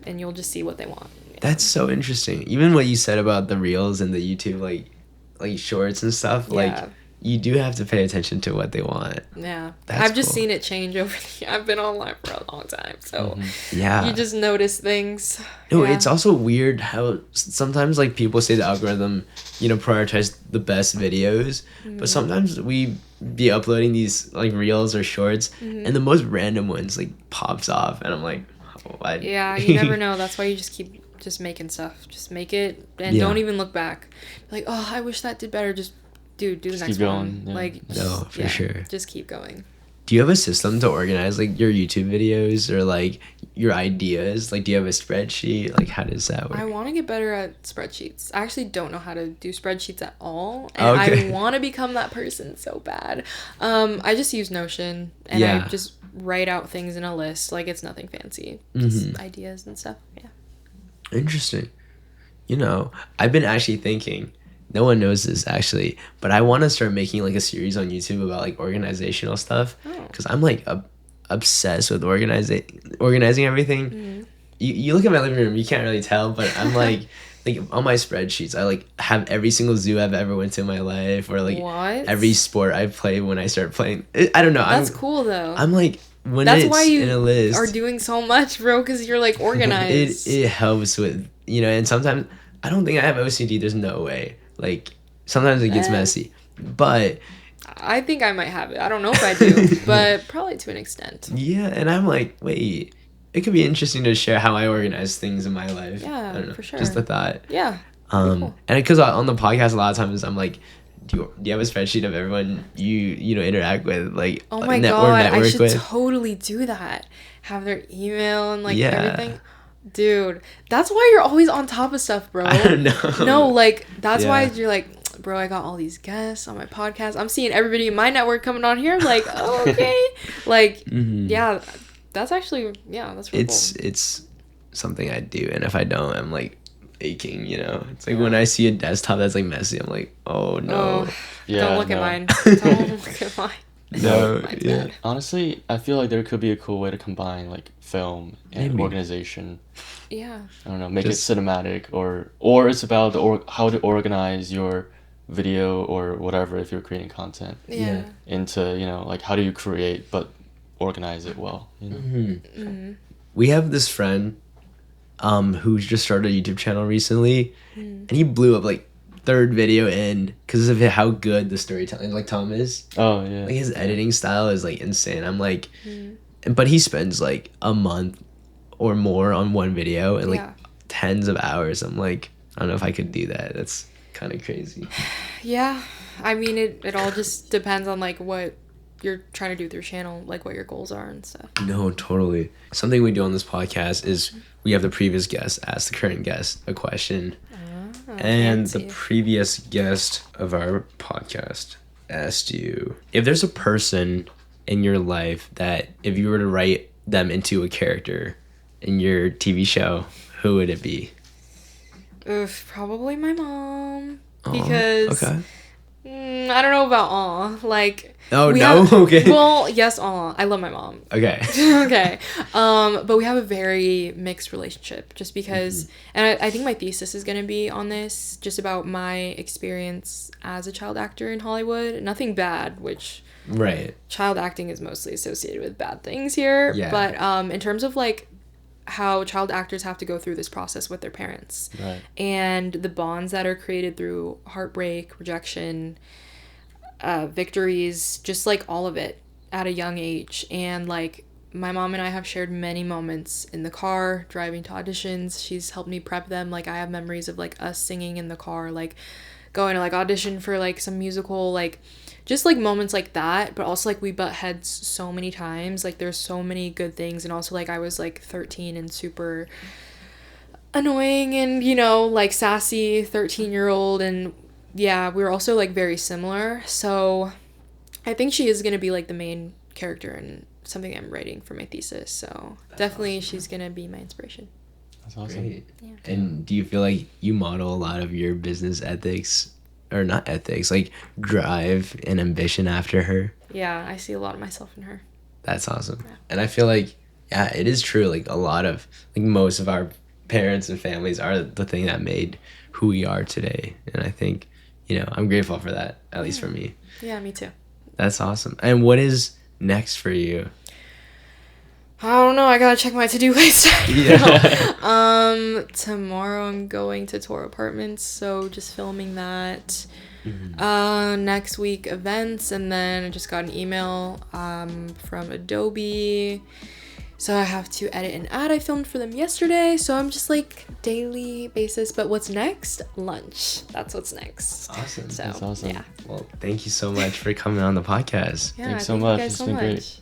And you'll just see what they want. Yeah. that's so interesting. Even what you said about the reels and the YouTube like shorts and stuff, like you do have to pay attention to what they want. Yeah. That's I've just cool. seen it change over the I've been online for a long time, so Yeah. you just notice things. No, it's also weird how sometimes like people say the algorithm, you know, prioritize the best videos, but sometimes we be uploading these like reels or shorts, and the most random ones like pops off, and I'm like, what? Yeah, you never know. That's why you just keep making stuff. Just make it and don't even look back. Like, oh, I wish that did better. Just do the next keep going. one. Yeah. Like, No, for sure. Just keep going. Do you have a system to organize like your YouTube videos or like your ideas? Like, do you have a spreadsheet? Like, how does that work? I want to get better at spreadsheets. I actually don't know how to do spreadsheets at all, and I want to become that person so bad. I just use Notion, and I just write out things in a list. Like, it's nothing fancy, just ideas and stuff. Yeah. Interesting. You know, I've been actually thinking, no one knows this actually, but I want to start making like a series on YouTube about like organizational stuff, because I'm like obsessed with organizing everything. You look at my living room, you can't really tell, but I'm like on my spreadsheets I like have every single zoo I've ever went to in my life, or like every sport I play when I start playing. I don't know. That's cool though. I'm like, when that's it's why you in a list, are doing so much, bro, because you're like organized. it helps with, you know, and sometimes I don't think I have OCD. There's no way. Like, sometimes it gets messy, but I think I might have it. I don't know if I do, but probably to an extent. Yeah, and I'm like, wait, it could be interesting to share how I organize things in my life. Yeah, I don't know, for sure. just a thought. Yeah. Cool. And because on the podcast a lot of times I'm like do you have a spreadsheet of everyone you know interact with, like Oh my or god, I network should with? totally do that. Have their email and like Yeah. everything. Dude, that's why you're always on top of stuff, bro. I don't know. No, like that's Yeah. why you're like, bro, I got all these guests on my podcast. I'm seeing everybody in my network coming on here. I'm like, oh, okay. Like, yeah, that's actually, yeah, that's really cool. It's something I do, and if I don't, I'm like aching, you know. It's like when I see a desktop that's like messy, I'm like, oh no. Oh, Yeah, don't look at no. mine. Don't look at mine. No, Mine's yeah. bad. Honestly, I feel like there could be a cool way to combine like film and Maybe. organization. Yeah. I don't know, make Just- it cinematic, or it's about how to organize your video or whatever if you're creating content Yeah. into, you know, like how do you create but organize it well, you know? We have this friend who just started a YouTube channel recently, and he blew up like third video in because of how good the storytelling like Tom is. Oh yeah. Like his editing style is like insane. I'm like, but he spends like a month or more on one video and like Yeah. tens of hours. I'm like, I don't know if I could do that. That's kind of crazy. Yeah. I mean, it all just depends on like what you're trying to do with your channel, like what your goals are and stuff. No, totally. Something we do on this podcast is we have the previous guest ask the current guest a question. And the fancy. previous guest of our podcast asked you if there's a person in your life that if you were to write them into a character in your TV show, who would it be? Oof, probably my mom. Aw, Because okay. I don't know about aw. Like Oh, we no? have- Okay. Well, yes, aw. I love my mom. Okay. Okay. But we have a very mixed relationship just because, and I think my thesis is going to be on this, just about my experience as a child actor in Hollywood. Nothing bad, which Right. child acting is mostly associated with bad things here. Yeah. But in terms of like how child actors have to go through this process with their parents Right. and the bonds that are created through heartbreak, rejection, victories, just like all of it at a young age. And like my mom and I have shared many moments in the car driving to auditions. She's helped me prep them. Like I have memories of like us singing in the car, like going to like audition for like some musical, like just like moments like that. But also like we butt heads so many times. Like there's so many good things. And also like I was like 13 and super annoying and, you know, like sassy 13-year-old. And yeah, we were also like very similar. So I think she is going to be like the main character in something I'm writing for my thesis. So definitely she's going to be my inspiration. That's awesome. Great. Yeah. And do you feel like you model a lot of your business ethics, or not ethics, like drive and ambition after her? Yeah, I see a lot of myself in her. That's awesome. And I feel like, yeah, it is true. Like a lot of, like most of our parents and families are the thing that made who we are today. And I think, you know, I'm grateful for that, at least for me. Yeah, me too. That's awesome. And what is next for you? I don't know. I gotta check my to-do list. Yeah. Tomorrow I'm going to tour apartments, so just filming that. Next week events, and then I just got an email from Adobe, so I have to edit an ad I filmed for them yesterday. So I'm just like daily basis. But what's next? Lunch. That's what's next. Awesome. So That's awesome. yeah. Well, thank you so much for coming on the podcast. Yeah. Thanks so thank much. You guys It's so been great. much.